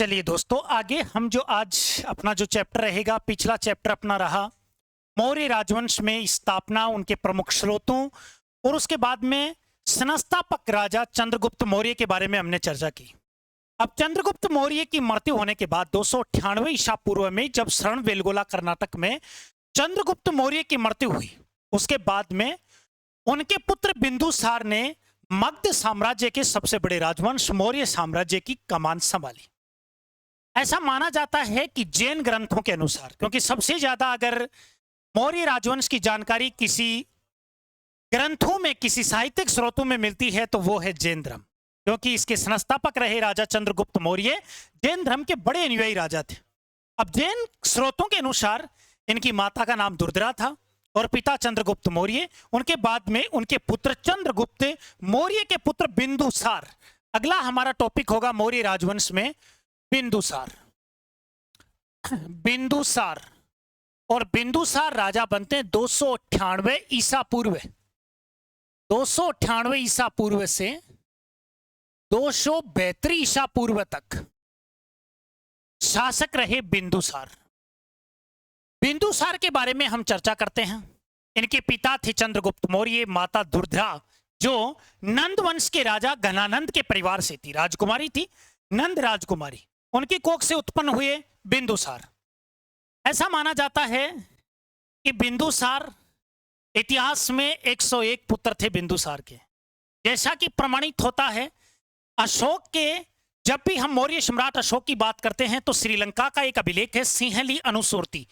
चलिए दोस्तों, आगे हम जो आज अपना जो चैप्टर रहेगा, पिछला चैप्टर अपना रहा मौर्य राजवंश में स्थापना, उनके प्रमुख स्रोतों और उसके बाद में संस्थापक राजा चंद्रगुप्त मौर्य के बारे में हमने चर्चा की। अब चंद्रगुप्त मौर्य की मृत्यु होने के बाद 298 ईसा पूर्व में जब श्रवणबेलगोला कर्नाटक में चंद्रगुप्त मौर्य की मृत्यु हुई, उसके बाद में उनके पुत्र बिंदुसार ने मगध साम्राज्य के सबसे बड़े राजवंश मौर्य साम्राज्य की कमान संभाली। ऐसा माना जाता है कि जैन ग्रंथों के अनुसार, क्योंकि सबसे ज्यादा अगर मौर्य राजवंश की जानकारी किसी ग्रंथों में, किसी साहित्यिक स्रोतों में मिलती है तो वो है जैन धर्म, क्योंकि इसके संस्थापक रहे राजा चंद्रगुप्त मौर्य जैन धर्म के बड़े अनुयायी राजा थे। अब जैन स्रोतों के अनुसार इनकी माता का नाम दुर्धरा था और पिता चंद्रगुप्त मौर्य, उनके बाद में उनके पुत्र चंद्रगुप्त मौर्य के पुत्र बिंदुसार। अगला हमारा टॉपिक होगा मौर्य राजवंश में बिंदुसार। बिंदुसार और बिंदुसार राजा बनते हैं 298 ईसा पूर्व, 298 ईसा पूर्व से 272 ईसा पूर्व तक शासक रहे बिंदुसार। बिंदुसार के बारे में हम चर्चा करते हैं। इनके पिता थे चंद्रगुप्त मौर्य, माता दुर्धरा जो नंद वंश के राजा घनानंद के परिवार से थी, राजकुमारी थी, नंद राजकुमारी। उनकी कोख से उत्पन्न हुए बिंदुसार। ऐसा माना जाता है कि बिंदुसार इतिहास में 101 पुत्र थे बिंदुसार के। जैसा कि प्रमाणित होता है, अशोक के, जब भी हम मौर्य सम्राट अशोक की बात करते हैं तो श्रीलंका का एक अभिलेख है सिंहली अनुसूर्ति,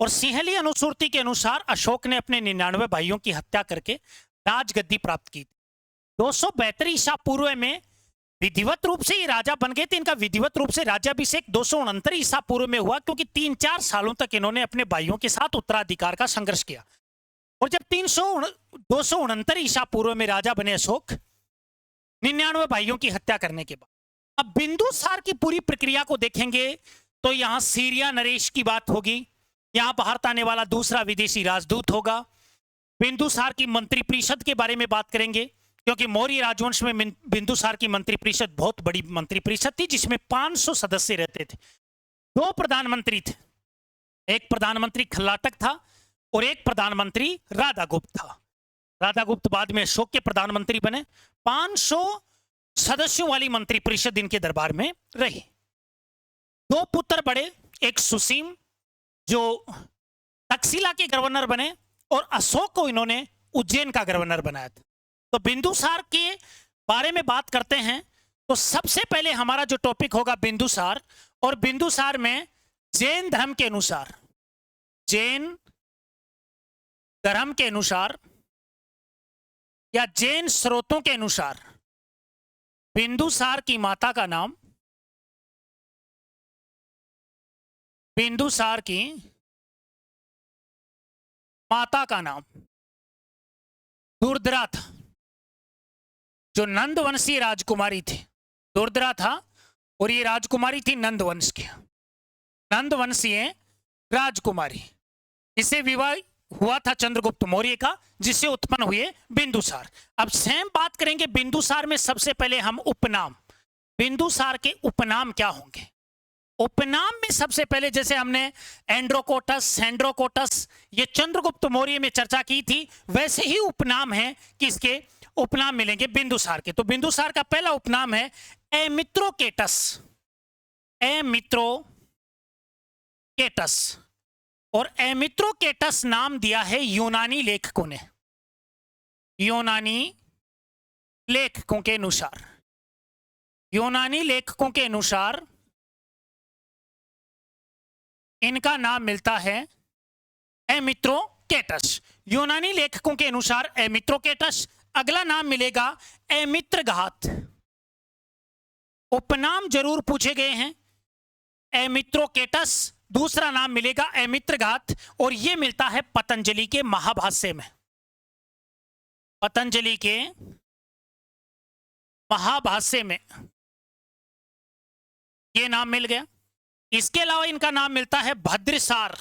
और सिंहली अनुसूर्ति के अनुसार अशोक ने अपने 99 भाइयों की हत्या करके राजगद्दी प्राप्त की। 272 ईसा पूर्व में विधिवत रूप से ये राजा बन गए थे। इनका विधिवत रूप से राज्याभिषेक 269 ईसा पूर्व में हुआ, क्योंकि 3-4 सालों तक इन्होंने अपने भाइयों के साथ उत्तराधिकार का संघर्ष किया। और जब 269 ईसा पूर्व में राजा बने अशोक, 99 भाइयों की हत्या करने के बाद, अब बिंदुसार की पूरी प्रक्रिया को देखेंगे तो यहां सीरिया नरेश की बात होगी, यहां भारत आने वाला दूसरा विदेशी राजदूत होगा। बिंदुसार की मंत्रिपरिषद के बारे में बात करेंगे, क्योंकि मौर्य राजवंश में बिंदुसार की मंत्रिपरिषद बहुत बड़ी मंत्रिपरिषद थी, जिसमें 500 सदस्य रहते थे। 2 प्रधानमंत्री थे, एक प्रधानमंत्री खल्लाटक था और एक प्रधानमंत्री राधागुप्त था। राधागुप्त बाद में अशोक के प्रधानमंत्री बने। 500 सदस्यों वाली मंत्रिपरिषद इनके दरबार में रही। 2 पुत्र बड़े, एक सुसीम जो तक्षशिला के गवर्नर बने, और अशोक को इन्होंने उज्जैन का गवर्नर बनाया था। तो बिंदुसार के बारे में बात करते हैं तो सबसे पहले हमारा जो टॉपिक होगा बिंदुसार, और बिंदुसार में जैन धर्म के अनुसार, जैन धर्म के अनुसार या जैन स्रोतों के अनुसार बिंदुसार की माता का नाम, बिंदुसार की माता का नाम दुर्धरा था, जो नंदवंशीय राजकुमारी थी। दुर्धरा था और ये राजकुमारी थी नंदवंश की, नंदवंशीय राजकुमारी। इससे विवाह हुआ था चंद्रगुप्त मौर्य का, जिससे उत्पन्न हुए बिंदुसार। अब सेम बात करेंगे बिंदुसार में। सबसे पहले हम उपनाम, बिंदुसार के उपनाम क्या होंगे। उपनाम में सबसे पहले, जैसे हमने एंड्रोकोटस, सेंड्रोकोटस, ये चंद्रगुप्त मौर्य में चर्चा की थी, वैसे ही उपनाम है कि इसके उपनाम मिलेंगे बिंदुसार के। तो बिंदुसार का पहला उपनाम है एमित्रोकेटस, एमित्रोकेटस। और एमित्रोकेटस नाम दिया है यूनानी लेखकों ने, यूनानी लेखकों के अनुसार, यूनानी लेखकों के अनुसार इनका नाम मिलता है एमित्रोकेटस। यूनानी लेखकों के अनुसार एमित्रोकेटस। अगला नाम मिलेगा एमित्रघात। उपनाम जरूर पूछे गए हैं, एमित्रोकेटस, दूसरा नाम मिलेगा एमित्रघात, और यह मिलता है पतंजलि के महाभाष्य में। पतंजलि के महाभाष्य में यह नाम मिल गया। इसके अलावा इनका नाम मिलता है भद्रसार,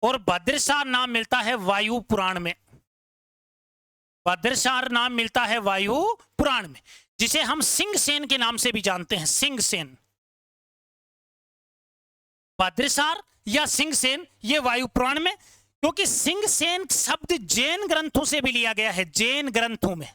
और भद्रसार नाम मिलता है वायु पुराण में। भद्रसार नाम मिलता है वायु पुराण में, जिसे हम सिंह सेन के नाम से भी जानते हैं, सिंह सेन। भद्रसार या सिंहसेन, ये वायु पुराण में, क्योंकि सिंहसेन शब्द जैन ग्रंथों से भी लिया गया है, जैन ग्रंथों में,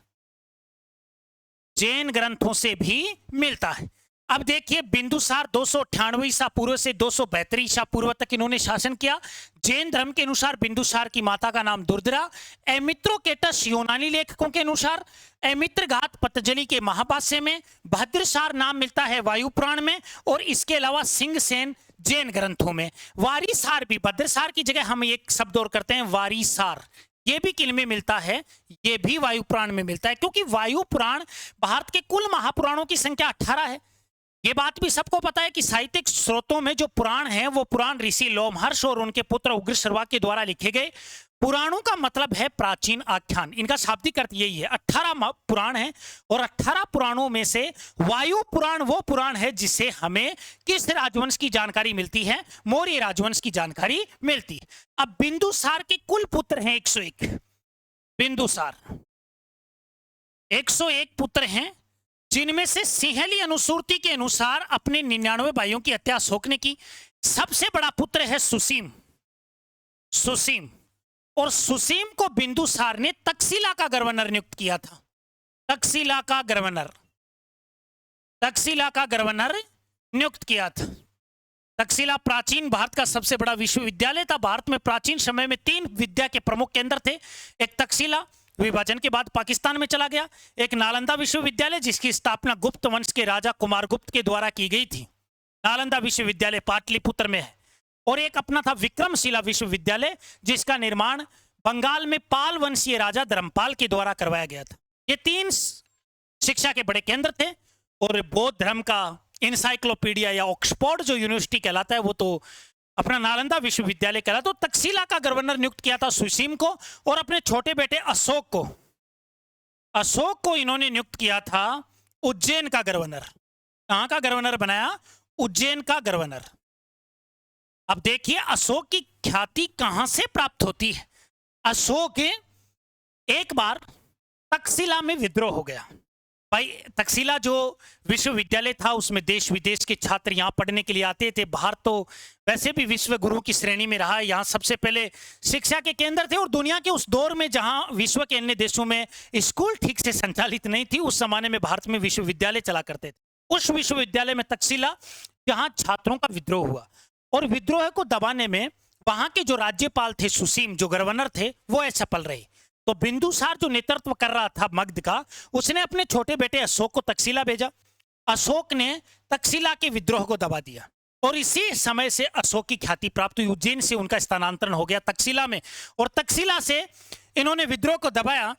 जैन ग्रंथों से भी मिलता है। अब देखिए बिंदुसार 298 ईसा पूर्व से 272 ईसा पूर्व तक इन्होंने शासन किया। जैन धर्म के अनुसार बिंदुसार की माता का नाम दुर्धरा। एमित्रोकेटस यूनानी लेखकों के अनुसार एमित्रघात पतंजलि के महाभाष्य में, भद्रसार नाम मिलता है वायु पुराण में, और इसके अलावा सिंहसेन जैन ग्रंथों में। वारीसार भी, भद्रसार की जगह हम एक शब्द और करते हैं वारीसार, ये भी किल में मिलता है, ये भी वायु पुराण में मिलता है, क्योंकि वायु पुराण भारत के कुल महापुराणों की संख्या 18 है। ये बात भी सबको पता है कि साहित्यिक स्रोतों में जो पुराण हैं वो पुराण ऋषि लोमहर्ष और उनके पुत्र उग्रश्रवा के द्वारा लिखे गए। पुराणों का मतलब है प्राचीन आख्यान, इनका शाब्दिक अर्थ यही है। 18 पुराण हैं और 18 पुराणों में से वायु पुराण वो पुराण है जिससे हमें किस राजवंश की जानकारी मिलती है, मौर्य राजवंश की जानकारी मिलती है। अब बिंदुसार के कुल पुत्र हैं 101, बिंदुसार 101 पुत्र हैं, जिनमें से सिंहली अनुसूर्ति के अनुसार अपने 99 भाइयों की हत्या अशोक ने की। सबसे बड़ा पुत्र है सुसीम, सुसीम, और सुसीम को बिंदुसार ने तक्षशिला का गवर्नर नियुक्त किया था। तक्षशिला का गवर्नर, तक्षशिला का गवर्नर नियुक्त किया था। तक्षशिला प्राचीन भारत का सबसे बड़ा विश्वविद्यालय था। भारत में प्राचीन समय में 3 विद्या के प्रमुख केंद्र थे। एक तक्षशिला विभाजन के बाद पाकिस्तान में चला गया, एक नालंदा विश्वविद्यालय जिसकी स्थापना गुप्त वंश के राजा कुमारगुप्त के द्वारा की गई थी, नालंदा विश्वविद्यालय पाटलिपुत्र में है, और एक अपना था विक्रमशिला विश्वविद्यालय जिसका निर्माण बंगाल में पाल वंशीय राजा धर्मपाल के द्वारा करवाया गया था। ये 3 शिक्षा के बड़े केंद्र थे। और बौद्ध धर्म का इंसाइक्लोपीडिया या ऑक्सफोर्ड जो यूनिवर्सिटी कहलाता है वो तो अपना नालंदा विश्वविद्यालय कहलाता। तो तक्षशिला का गवर्नर नियुक्त किया था सुसीम को, और अपने छोटे बेटे अशोक को, अशोक को इन्होंने नियुक्त किया था उज्जैन का गवर्नर। कहां का गवर्नर बनाया? उज्जैन का गवर्नर। अब देखिए अशोक की ख्याति कहां से प्राप्त होती है। अशोक एक बार तक्षशिला में विद्रोह हो गया। भाई तक्षशिला जो विश्वविद्यालय था उसमें देश विदेश के छात्र यहाँ पढ़ने के लिए आते थे। भारत तो वैसे भी विश्व गुरु की श्रेणी में रहा है, यहाँ सबसे पहले शिक्षा के केंद्र थे। और दुनिया के उस दौर में जहाँ विश्व के अन्य देशों में स्कूल ठीक से संचालित नहीं थी, उस जमाने में भारत में विश्वविद्यालय चला करते थे। उस विश्वविद्यालय में तक्षशिला, जहाँ छात्रों का विद्रोह हुआ, और विद्रोह को दबाने में वहां के जो राज्यपाल थे सुसीम, जो गवर्नर थे, वो असफल रहे। तो बिंदुसार जो नेतृत्व कर रहा था मगध का, उसने अपने छोटे बेटे अशोक को तक्षशिला भेजा। अशोक ने तक्षशिला के विद्रोह को दबा दिया, और इसी समय से अशोक की ख्याति प्राप्त हुई। उज्जैन से उनका स्थानांतरण हो गया तक्षशिला में, और तक्षशिला से इन्होंने विद्रोह को दबाया।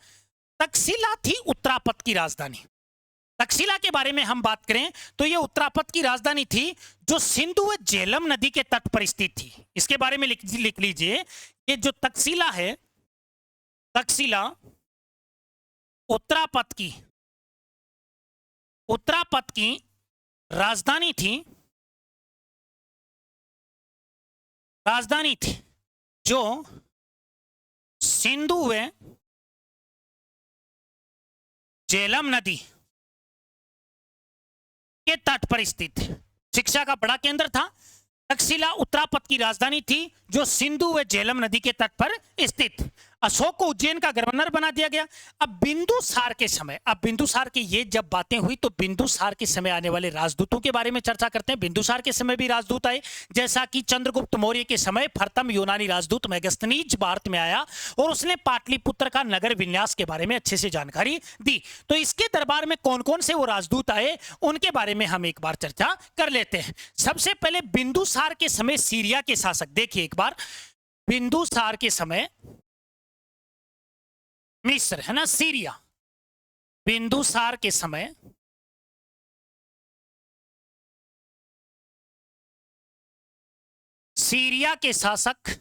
तक्षशिला थी उत्तरापद की राजधानी। तक्षशिला के बारे में हम बात करें तो यह उत्तरापद की राजधानी थी, जो सिंधु व झेलम नदी के तट पर स्थित थी। इसके बारे में लिख लीजिए, ये जो तक्षशिला है, तक्षशिला उत्तरापद की राजधानी थी, जो सिंधु व झेलम नदी के तट पर स्थित शिक्षा का बड़ा केंद्र था। तक्षशिला उत्तरापद की राजधानी थी, जो सिंधु व झेलम नदी के तट पर स्थित। अशोक को उज्जैन का गवर्नर बना दिया गया। अब बिंदुसार की ये जब बातें हुई तो बिंदुसार के समय आने वाले राजदूतों के बारे में चर्चा करते हैं। बिंदुसार के समय भी राजदूत आए, जैसा कि चंद्रगुप्त मौर्य के समय प्रथम यूनानी राजदूत मेगस्थनीज भारत में आया, और उसने पाटलिपुत्र का नगर विन्यास के बारे में अच्छे से जानकारी दी। तो इसके दरबार में कौन कौन से वो राजदूत आए, उनके बारे में हम एक बार चर्चा कर लेते हैं। सबसे पहले बिंदुसार के समय सीरिया के शासक, देखिए एक बार, बिंदुसार के समय मिस्र है ना, सीरिया। बिंदुसार के समय सीरिया के शासक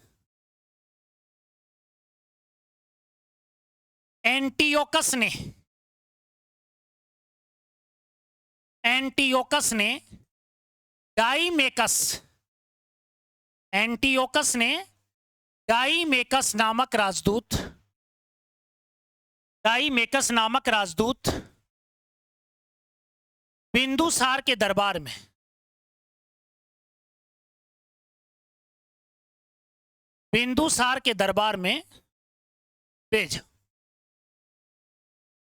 एंटियोकस ने डाईमेकस नामक राजदूत बिंदुसार के दरबार में बिंदुसार के दरबार में भेजा।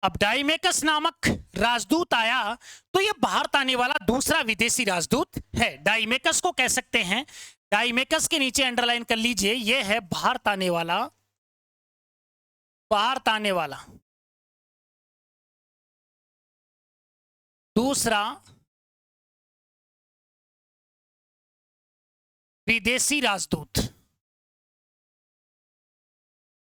अब डाइमेकस नामक राजदूत आया तो यह भारत आने वाला दूसरा विदेशी राजदूत है। डाइमेकस को कह सकते हैं, डाइमेकस के नीचे अंडरलाइन कर लीजिए, यह है भारत आने वाला दूसरा विदेशी राजदूत।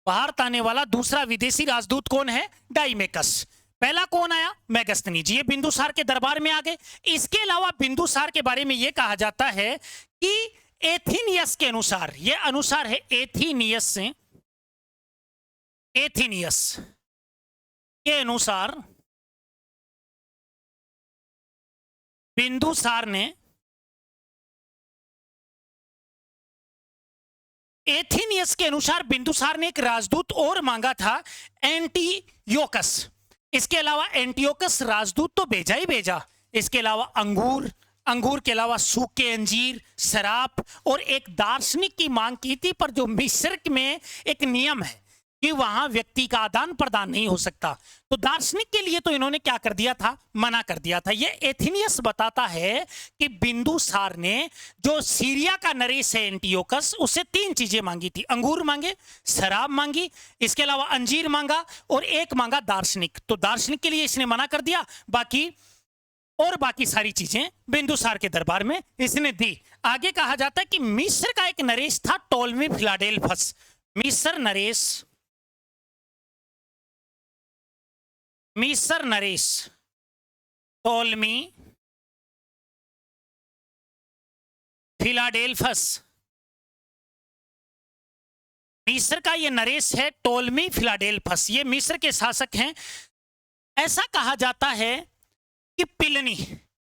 भारत आने वाला दूसरा विदेशी राजदूत कौन है? डाइमेकस। पहला कौन आया? मेगस्थनीज। ये बिंदुसार के दरबार में आ गए। इसके अलावा बिंदुसार के बारे में यह कहा जाता है कि एथीनियस के अनुसार, यह अनुसार है एथीनियस के अनुसार बिंदुसार ने एक राजदूत और मांगा था, एंटियोकस। इसके अलावा एंटियोकस राजदूत तो भेजा ही भेजा, इसके अलावा अंगूर के अलावा सूखे अंजीर, शराब और एक दार्शनिक की मांग की थी। पर जो मिस्र में एक नियम है कि वहां व्यक्ति का आदान प्रदान नहीं हो सकता, तो दार्शनिक के लिए तो इन्होंने क्या कर दिया था? मना कर दिया था। यह एथीनियस बताता है कि बिंदुसार ने जो सीरिया का नरेश है एंटियोकस, उससे 3 चीजें मांगी थी। अंगूर मांगे, शराब मांगी, इसके अलावा अंजीर मांगा और एक मांगा दार्शनिक। तो दार्शनिक के लिए इसने मना कर दिया, बाकी सारी चीजें बिंदुसार के दरबार में इसने दी। आगे कहा जाता है कि मिस्र का एक नरेश था टोलमी फिलाडेल्फस। मिस्र नरेश टोलमी फिलाडेल्फस। मिस्र का यह नरेश है टोलमी फिलाडेल्फस। ये मिस्र के शासक हैं। ऐसा कहा जाता है कि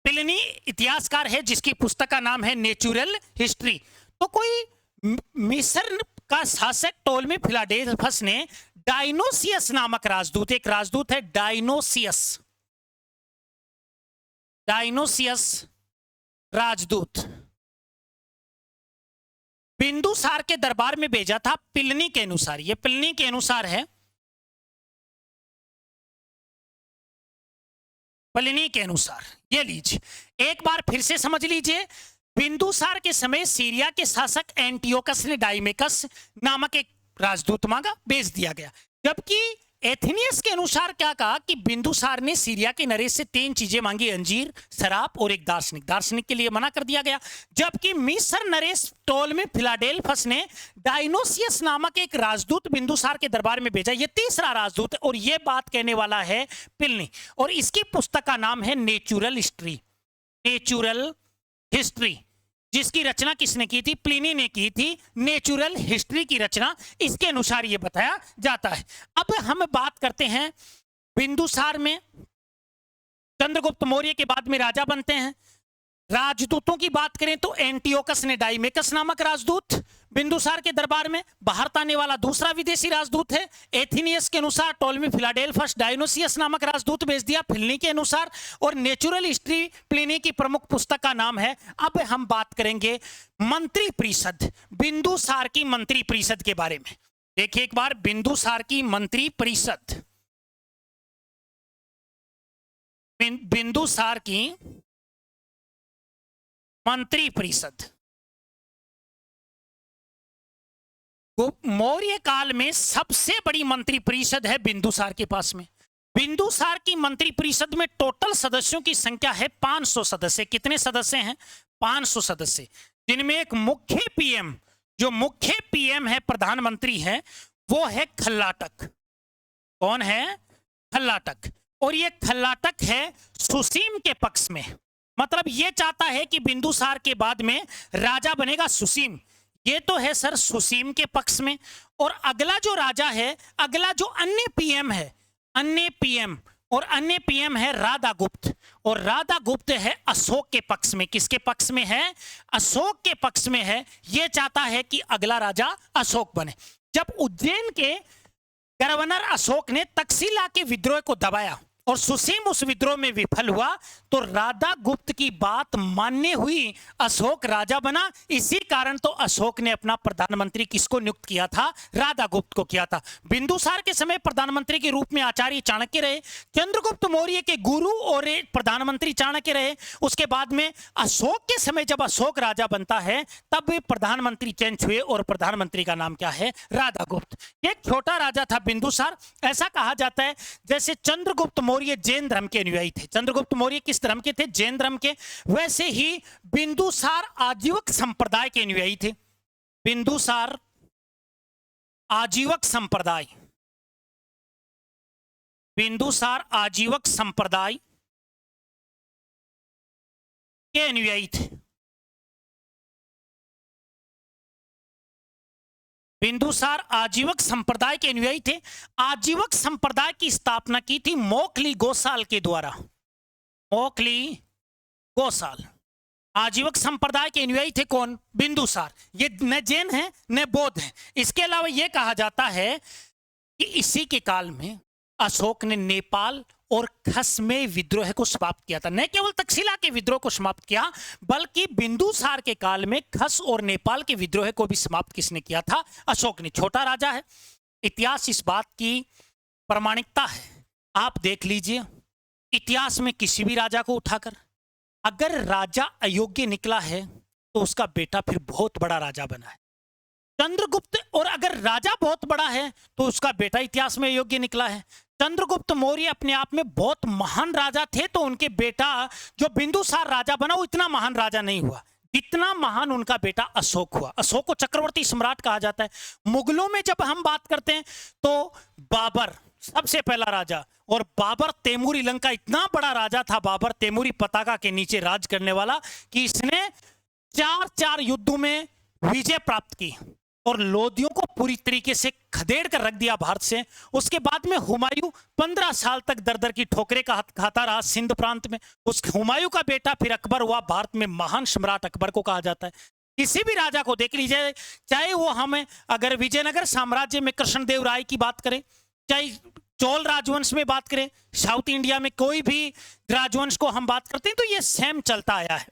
पिलिनी इतिहासकार है जिसकी पुस्तक का नाम है नेचुरल हिस्ट्री। तो कोई मिस्र का शासक टोलमी फिलाडेल्फस ने डायनोसियस नामक राजदूत, एक राजदूत है डायनोसियस राजदूत, बिंदुसार के दरबार में भेजा था पिलिनी के अनुसार। यह पिलिनी के अनुसार है, पिलिनी के अनुसार। ये लीजिए, एक बार फिर से समझ लीजिए। बिंदुसार के समय सीरिया के शासक एंटियोकस ने डाइमेकस नामक एक राजदूत मांगा, भेज दिया गया। जबकि एथीनियस के अनुसार क्या कहा कि बिंदुसार ने सीरिया के नरेश से 3 चीजें मांगी, अंजीर, शराब और एक दार्शनिक के लिए मना कर दिया गया। जबकि मिस्र नरेश टोलमी फिलाडेल्फस ने डायनोसियस नामक एक राजदूत बिंदुसार के दरबार में भेजा। यह तीसरा राजदूत है और यह बात कहने वाला है पिलिनी, और इसकी पुस्तक का नाम है नेचुरल हिस्ट्री, जिसकी रचना किसने की थी? प्लिनी ने की थी। नेचुरल हिस्ट्री की रचना इसके अनुसार यह बताया जाता है। अब हम बात करते हैं बिंदुसार में, चंद्रगुप्त मौर्य के बाद में राजा बनते हैं। राजदूतों की बात करें तो एंटियोकस ने डाइमेकस नामक राजदूत बिंदुसार के दरबार में, भारत आने वाला दूसरा विदेशी राजदूत है। एथीनियस के अनुसार टोलमी फिलाडेल्फस डायनोसियस नामक राजदूत भेज दिया पिलिनी के अनुसार, और नेचुरल हिस्ट्री प्लिनी की प्रमुख पुस्तक का नाम है। अब हम बात करेंगे मंत्री परिषद, बिंदुसार की मंत्री परिषद के बारे में। देखिए एक बार बिंदुसार की मंत्री परिषद, बिंदुसार की मंत्री परिषद मौर्य काल में सबसे बड़ी मंत्री परिषद है बिंदुसार के पास में। बिंदुसार की मंत्री परिषद में टोटल सदस्यों की संख्या है 500 सदस्य। कितने सदस्य हैं? 500 सदस्य, जिनमें एक मुख्य पीएम, जो मुख्य पीएम है, प्रधानमंत्री है, वो है खल्लाटक। कौन है? खल्लाटक। और ये खल्लाटक है सुसीम के पक्ष में, मतलब ये चाहता है कि बिंदुसार के बाद में राजा बनेगा सुसीम। ये तो है सर सुसीम के पक्ष में। और अगला जो राजा है, अगला जो अन्य पीएम है, अन्य पीएम है राधागुप्त, और राधागुप्त है अशोक के पक्ष में। किसके पक्ष में है? अशोक के पक्ष में है। ये चाहता है कि अगला राजा अशोक बने। जब उज्जैन के गवर्नर अशोक ने तक्षशिला के विद्रोह को दबाया, और सुसीम उस विद्रोह में विफल हुआ तो राधा गुप्त की बात मानने हुई अशोक राजा बना। इसी कारण तो अशोक ने अपना प्रधानमंत्री किसको नियुक्त किया था? राधा गुप्त को किया था। बिंदुसार के समय प्रधानमंत्री के रूप में आचार्य चाणक्य रहे, चंद्रगुप्त मौर्य के गुरु और प्रधानमंत्री चाणक्य रहे। उसके बाद में अशोक के समय जब अशोक राजा बनता है तब वे प्रधानमंत्री चेंज हुए और प्रधानमंत्री का नाम क्या है? राधा गुप्त। एक छोटा राजा था बिंदुसार। ऐसा कहा जाता है जैसे चंद्रगुप्त मौर्य जैन धर्म के अनुयायी थे। चंद्रगुप्त मौर्य किस धर्म के थे? जैन धर्म के। वैसे ही बिंदुसार आजीवक संप्रदाय के अनुयायी थे। बिंदुसार आजीवक संप्रदाय, बिंदुसार आजीवक संप्रदाय के अनुयायी थे। बिंदुसार आजीवक संप्रदाय के अनुयायी थे। आजीवक संप्रदाय की स्थापना की थी मोखली गोसाल के द्वारा। मोखली गोसाल आजीवक संप्रदाय के अनुयायी थे। कौन? बिंदुसार। ये न जैन है न बौद्ध है। इसके अलावा यह कहा जाता है कि इसी के काल में अशोक ने नेपाल और खस में विद्रोह को समाप्त किया था। न केवल तक्षशिला के विद्रोह को समाप्त किया बल्कि बिंदुसार के काल में खस और नेपाल के विद्रोह को भी समाप्त किसने किया था? अशोक ने। छोटा राजा है। इतिहास इस बात की प्रामाणिकता है। आप देख लीजिए इतिहास में किसी भी राजा को उठाकर, अगर राजा अयोग्य निकला है तो उसका बेटा फिर बहुत बड़ा राजा बना है। चंद्रगुप्त, और अगर राजा बहुत बड़ा है तो उसका बेटा इतिहास में योग्य निकला है। चंद्रगुप्त मौर्य अपने आप में बहुत महान राजा थे तो उनके बेटा जो बिंदुसार राजा बना वो इतना महान राजा नहीं हुआ जितना महान उनका बेटा अशोक हुआ। अशोक को चक्रवर्ती सम्राट कहा जाता है। मुगलों में जब हम बात करते हैं तो बाबर सबसे पहला राजा, और बाबर तैमूरी लंका इतना बड़ा राजा था, बाबर तैमूरी पताका के नीचे राज करने वाला, कि इसने 4 युद्धों में विजय प्राप्त की और लोदियों को पूरी तरीके से खदेड़ कर रख दिया भारत से। उसके बाद में हुमायूं 15 साल तक दर दर की ठोकरें खाता रहा सिंध प्रांत में। उस हुमायूं का बेटा फिर अकबर हुआ। भारत में महान सम्राट अकबर को कहा जाता है। किसी भी राजा को देख लीजिए, चाहे वो हमें अगर विजयनगर साम्राज्य में कृष्णदेव राय की बात करें, चाहे चोल राजवंश में बात करें, साउथ इंडिया में कोई भी राजवंश को हम बात करते हैं तो ये सेम चलता आया है।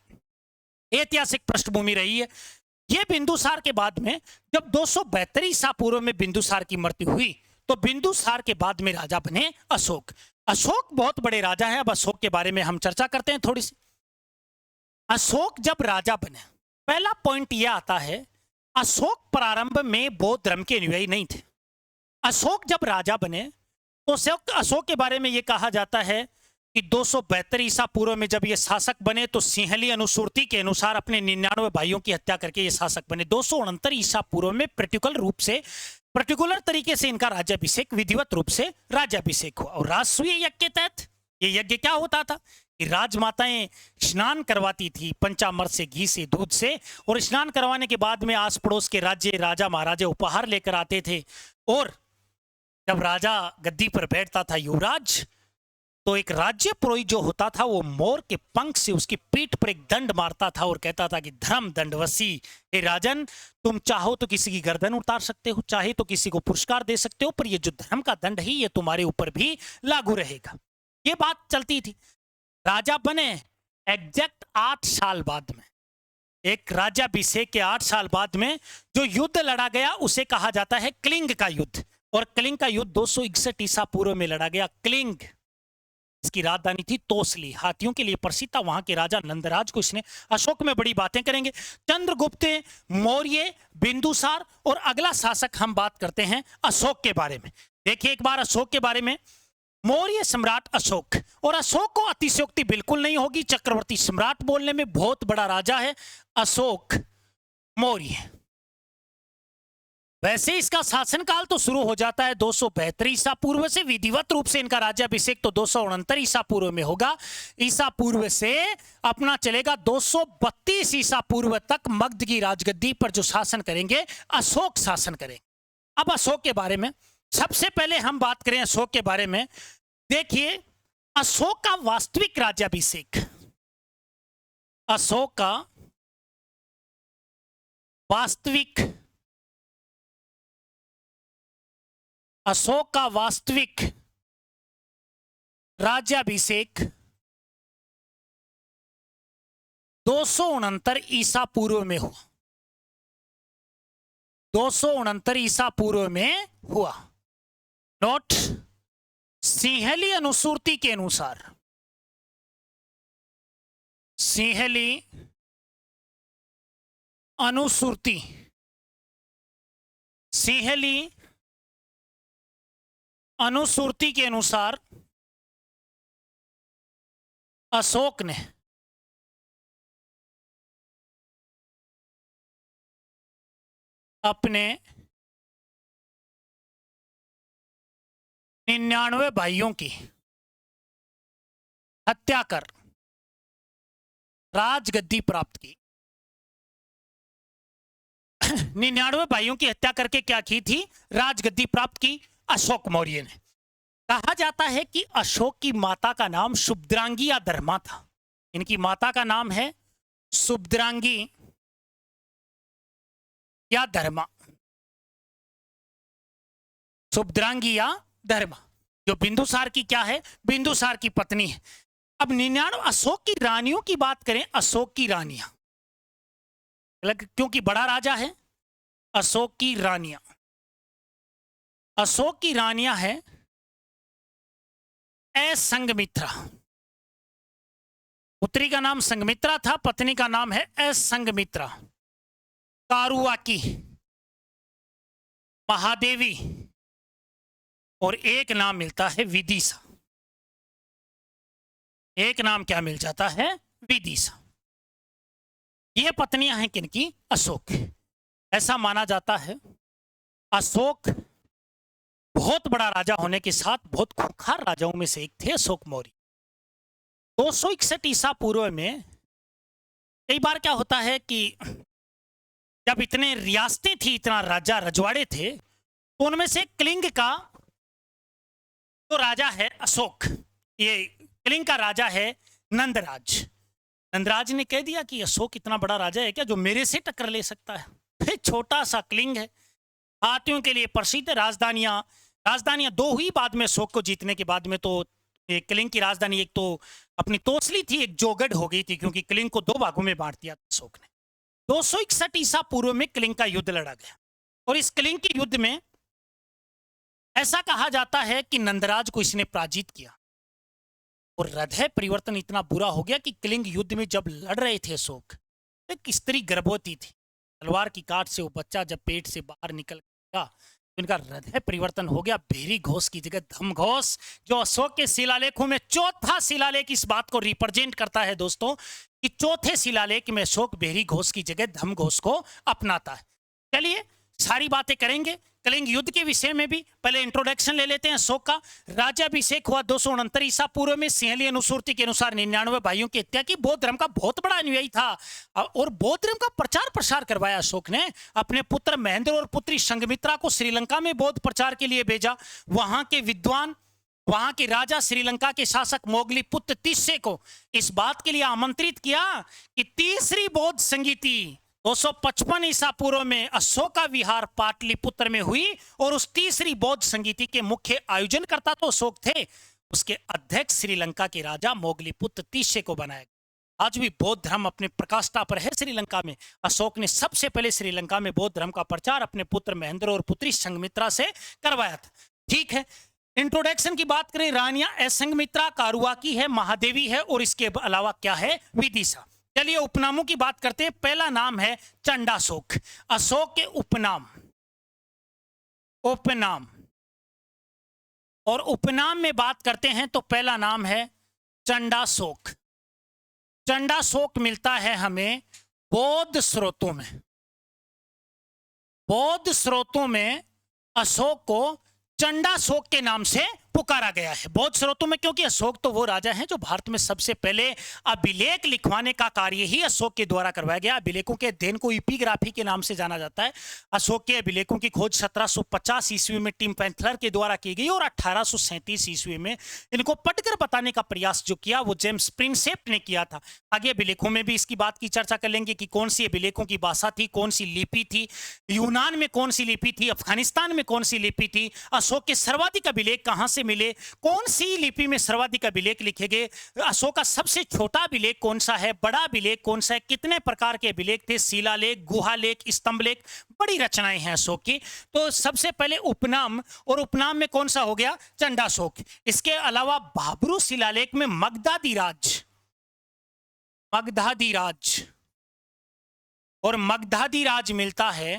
ऐतिहासिक पृष्ठभूमि रही है। ये बिंदुसार के बाद में जब 272 ईसा पूर्व में बिंदुसार की मृत्यु हुई तो बिंदुसार के बाद में राजा बने अशोक। अशोक बहुत बड़े राजा हैं। अब अशोक के बारे में हम चर्चा करते हैं थोड़ी सी। अशोक जब राजा बने, पहला पॉइंट यह आता है, अशोक प्रारंभ में बौद्ध धर्म के अनुयायी नहीं थे। अशोक जब राजा बने तो अशोक के बारे में यह कहा जाता है कि 272 ईसा पूर्व में जब ये शासक बने तो सिंहली अनुसूर्ति के अनुसार अपने 99 भाइयों की हत्या करके ये शासक बने। 269 ईसा पूर्व में पर्टिकुलर तरीके से इनका राज्याभिषेक, विधिवत रूप से राज्याभिषेक हुआ। और राजसूय यज्ञ के तहत ये यज्ञ क्या होता था कि राजमाताएं स्नान करवाती थी पंचामृत से, घी से, दूध से, और स्नान करवाने के बाद में आस पड़ोस के राज्य राजा महाराजा उपहार लेकर आते थे। और जब राजा गद्दी पर बैठता था युवराज, तो एक राज्य पुरोहित जो होता था वो मोर के पंख से उसकी पीठ पर एक दंड मारता था और कहता था कि धर्म दंडवसी, हे राजन, तुम चाहो तो किसी की गर्दन उतार सकते हो, चाहे तो किसी को पुरस्कार दे सकते हो, पर ये जो धर्म का दंड है ये तुम्हारे ऊपर भी लागू रहेगा। ये बात चलती थी। राजा बने एग्जैक्ट 8 साल बाद में, एक राज्याभिषेक के 8 साल बाद में जो युद्ध लड़ा गया उसे कहा जाता है कलिंग का युद्ध। और कलिंग का युद्ध 261 ईसा पूर्व में लड़ा गया। कलिंग, इसकी राजधानी थी तोसली, हाथियों के लिए प्रसिद्ध था। वहां के राजा नंदराज को इसने, अशोक में बड़ी बातें करेंगे। चंद्रगुप्त मौर्य, बिंदुसार, और अगला शासक हम बात करते हैं अशोक के बारे में। देखिए एक बार अशोक के बारे में, मौर्य सम्राट अशोक, और अशोक को अतिशयोक्ति बिल्कुल नहीं होगी, चक्रवर्ती सम्राट बोलने में बहुत बड़ा राजा है अशोक मौर्य। वैसे इसका शासनकाल तो शुरू हो जाता है 272 ईसा पूर्व से। विधिवत रूप से इनका राज्याभिषेक तो 269 ईसा पूर्व में होगा। ईसा पूर्व से अपना चलेगा 232 ईसा पूर्व तक मगध की राजगद्दी पर जो शासन करेंगे अशोक शासन करेंगे। अब अशोक के बारे में सबसे पहले हम बात करें अशोक के बारे में। देखिए अशोक का वास्तविक राज्याभिषेक, अशोक का वास्तविक राज्याभिषेक 269 ईसा पूर्व में हुआ। 269 ईसा पूर्व में हुआ। नोट, सिंहली अनुसूर्ति के अनुसार, सिंहली अनुसूर्ति, सिंहली अनुसूर्ति के अनुसार अशोक ने अपने 99 भाइयों की हत्या कर राजगद्दी प्राप्त की। 99 भाइयों की हत्या करके क्या की थी? राजगद्दी प्राप्त की अशोक मौर्य ने। कहा जाता है कि अशोक की माता का नाम सुभद्रांगी या धर्मा था। इनकी माता का नाम है सुभद्रांगी या धर्मा, सुभद्रांगी या धर्मा, जो बिंदुसार की क्या है? बिंदुसार की पत्नी है। अब 99 अशोक की रानियों की बात करें, अशोक की रानियां, क्योंकि बड़ा राजा है, अशोक की रानियां, अशोक की रानियां हैं असंगमित्रा। पुत्री का नाम संगमित्रा था, पत्नी का नाम है असंगमित्रा, कारुआकी, महादेवी, और एक नाम मिलता है विदिशा। एक नाम क्या मिल जाता है? विदिशा। ये पत्नियां हैं किनकी? अशोक। ऐसा माना जाता है अशोक बहुत बड़ा राजा होने के साथ बहुत खूंखार राजाओं में से एक थे अशोक मौर्य। 261 ईसा पूर्व में कई बार क्या होता है कि जब इतने रियासतें थी, इतना राजा रजवाड़े थे, तो उनमें से कलिंग का तो राजा है अशोक, ये कलिंग का राजा है नंदराज। नंदराज ने कह दिया कि अशोक इतना बड़ा राजा है क्या जो मेरे से टक्कर ले सकता है? फिर छोटा सा कलिंग है, हाथियों के लिए प्रसिद्ध, राजधानियां दो हुई बाद में। अशोक को जीतने के बाद में तो कलिंग की राजधानी एक तो अपनी तोसली थी, एक जोगढ़ हो गई थी, क्योंकि कलिंग को दो भागों में बांट दिया अशोक ने। 261 ईसा पूर्व में कलिंग का युद्ध लड़ा गया, और इस कलिंग के युद्ध में ऐसा कहा जाता है कि नंदराज को इसने पराजित किया, और हृदय परिवर्तन इतना बुरा हो गया कि कलिंग युद्ध में जब लड़ रहे थे अशोक, एक स्त्री गर्भवती थी, तलवार की काट से वो बच्चा जब पेट से बाहर निकल गया तो इनका हृदय परिवर्तन हो गया। भेरी घोष की जगह धम घोष, जो अशोक के शिलालेखों में चौथा शिलालेख इस बात को रिप्रेजेंट करता है दोस्तों, कि चौथे शिलालेख में अशोक भेरी घोष की जगह धम घोष को अपनाता है। चलिए सारी बातें करेंगे कलिंग युद्ध के विषय में भी। पहले इंट्रोडक्शन ले लेते हैं अशोक का। राज्याभिषेक हुआ 269 ईसा पूर्व में। सिंहली अनुसूर्ति के अनुसार 99 भाइयों की हत्या की। बौद्ध धर्म का बहुत बड़ा अनुयायी था, और बौद्ध धर्म का प्रचार प्रसार करवाया अशोक ने। अपने पुत्र महेंद्र और पुत्री संघमित्रा को श्रीलंका में बौद्ध प्रचार के लिए भेजा। वहां के विद्वान, वहां के राजा, श्रीलंका के शासक मोगली पुत्र तिस्से को इस बात के लिए आमंत्रित किया कि तीसरी बौद्ध संगीति 255 ईसा पूर्व में अशोका विहार पाटलिपुत्र में हुई, और उस तीसरी बौद्ध संगीति के मुख्य आयोजनकर्ता तो अशोक थे, उसके अध्यक्ष श्रीलंका के राजा मोगलीपुत्र तिस्से को बनाया गया। आज भी बौद्ध धर्म अपने प्रकाष्ठा पर है श्रीलंका में। अशोक ने सबसे पहले श्रीलंका में बौद्ध धर्म का प्रचार अपने पुत्र महेंद्र और पुत्री संघमित्रा से करवाया था। ठीक है, इंट्रोडक्शन की बात करें, रानियां असंघमित्रा, कारुआकी है, महादेवी है, और इसके अलावा क्या है? विदिशा। चलिए उपनामों की बात करते हैं। पहला नाम है चंडाशोक। अशोक के उपनाम, उपनाम, और उपनाम में बात करते हैं तो पहला नाम है चंडाशोक। चंडाशोक मिलता है हमें बौद्ध स्रोतों में। बौद्ध स्रोतों में अशोक को चंडाशोक के नाम से पुकारा गया है बौद्ध स्रोतों में, क्योंकि अशोक तो वो राजा हैं जो भारत में सबसे पहले अभिलेख लिखवाने का कार्य ही अशोक के द्वारा करवाया गया। अभिलेखों के अध्ययन को एपिग्राफी के नाम से जाना जाता है। अशोक के अभिलेखों की खोज 1750 ईस्वी में टिम पैंथलर के द्वारा की गई, और 1837 ईस्वी में इनको पढ़कर बताने का प्रयास जो किया वो जेम्स प्रिंसेप ने किया था। आगे अभिलेखों में भी इसकी बात की चर्चा कर लेंगे कि कौन सी अभिलेखों की भाषा थी, कौन सी लिपि थी, यूनान में कौन सी लिपि थी, अफगानिस्तान में कौन सी लिपि थी, अशोक के सर्वाधिक अभिलेख कहां से से मिले, कौन सी लिपि में सर्वाधिक अभिलेख लिखे गए, अशोक का सबसे छोटा अभिलेख कौन सा है, बड़ा अभिलेख कौन सा है, कितने प्रकार के अभिलेख थे, शिलालेख, गुहालेख, स्तंभलेख, बड़ी रचनाएं हैं अशोक की। तो सबसे पहले उपनाम, और उपनाम में कौन सा हो गया, चंडाशोक। इसके अलावा भाब्रू शिलालेख में मगधादिराज, मगधादिराज, और मगधादिराज मिलता है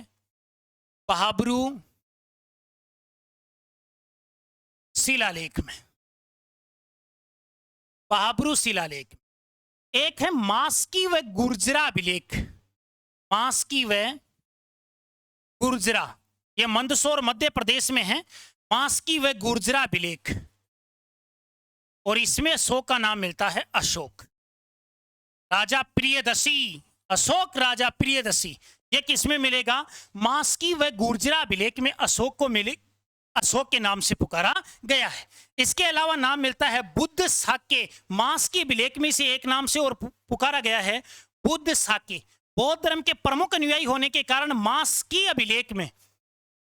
भाब्रू शिलालेख में, भाब्रू शिलालेख। एक है मास्की व गुर्जरा अभिलेख, मास्की व गुर्जरा, यह मंदसौर मध्य प्रदेश में है, मास्की व गुर्जरा अभिलेख, और इसमें अशोक का नाम मिलता है अशोक। राजा प्रियदर्शी, अशोक राजा प्रियदर्शी, ये किसमें मिलेगा, मास्की व गुर्जरा अभिलेख में अशोक को मिले, अशोक के नाम से पुकारा गया है। इसके अलावा नाम मिलता है बुद्ध साके, मास्की अभिलेख में से एक नाम से और पुकारा गया है बुद्ध साके। बौद्ध धर्म के प्रमुख अनुयायी होने के कारण मास्की अभिलेख में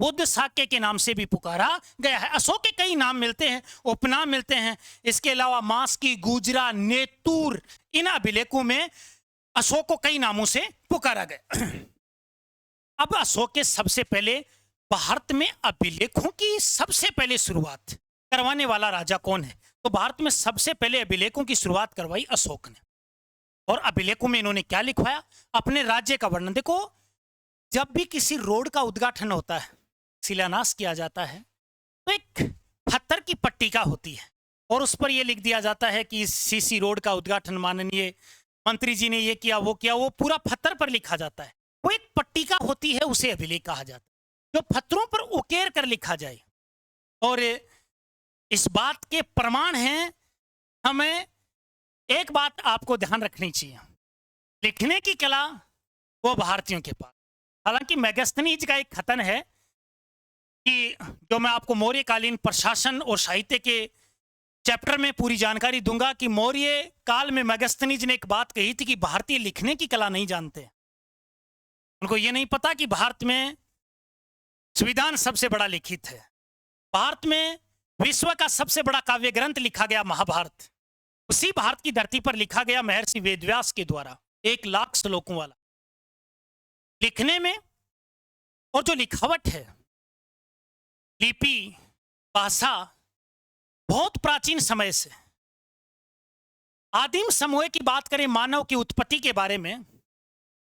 बुद्ध साके के नाम से भी पुकारा गया है। अशोक के कई नाम मिलते हैं, उपनाम मिलते हैं। इसके अलावा मास्की, गुजरा, नेतुर, इन अभिलेखों में अशोक को कई नामों से पुकारा गया। अब अशोक के सबसे पहले भारत में अभिलेखों की सबसे पहले शुरुआत करवाने वाला राजा कौन है, तो भारत में सबसे पहले अभिलेखों की शुरुआत करवाई अशोक ने। और अभिलेखों में इन्होंने क्या लिखवाया, अपने राज्य का वर्णन। देखो, जब भी किसी रोड का उद्घाटन होता है, शिलान्यास किया जाता है, तो एक पत्थर की पट्टिका होती है और उस पर यह लिख दिया जाता है कि सीसी रोड का उद्घाटन माननीय मंत्री जी ने ये किया, वो किया, वो पूरा पत्थर पर लिखा जाता है। वो एक पट्टिका होती है, उसे अभिलेख कहा जाता है, जो पत्थरों पर उकेर कर लिखा जाए। और इस बात के प्रमाण हैं, हमें एक बात आपको ध्यान रखनी चाहिए, लिखने की कला वो भारतीयों के पास। हालांकि मेगास्थनीज का एक कथन है कि जो मैं आपको मौर्यकालीन प्रशासन और साहित्य के चैप्टर में पूरी जानकारी दूंगा कि मौर्य काल में मेगास्थनीज ने एक बात कही थी कि भारतीय लिखने की कला नहीं जानते। उनको ये नहीं पता कि भारत में संविधान सबसे बड़ा लिखित है, भारत में विश्व का सबसे बड़ा काव्य ग्रंथ लिखा गया महाभारत, उसी भारत की धरती पर लिखा गया महर्षि वेदव्यास के द्वारा, 1 लाख श्लोकों वाला। लिखने में और जो लिखावट है, लिपि, भाषा, बहुत प्राचीन समय से। आदिम समूह की बात करें मानव की उत्पत्ति के बारे में,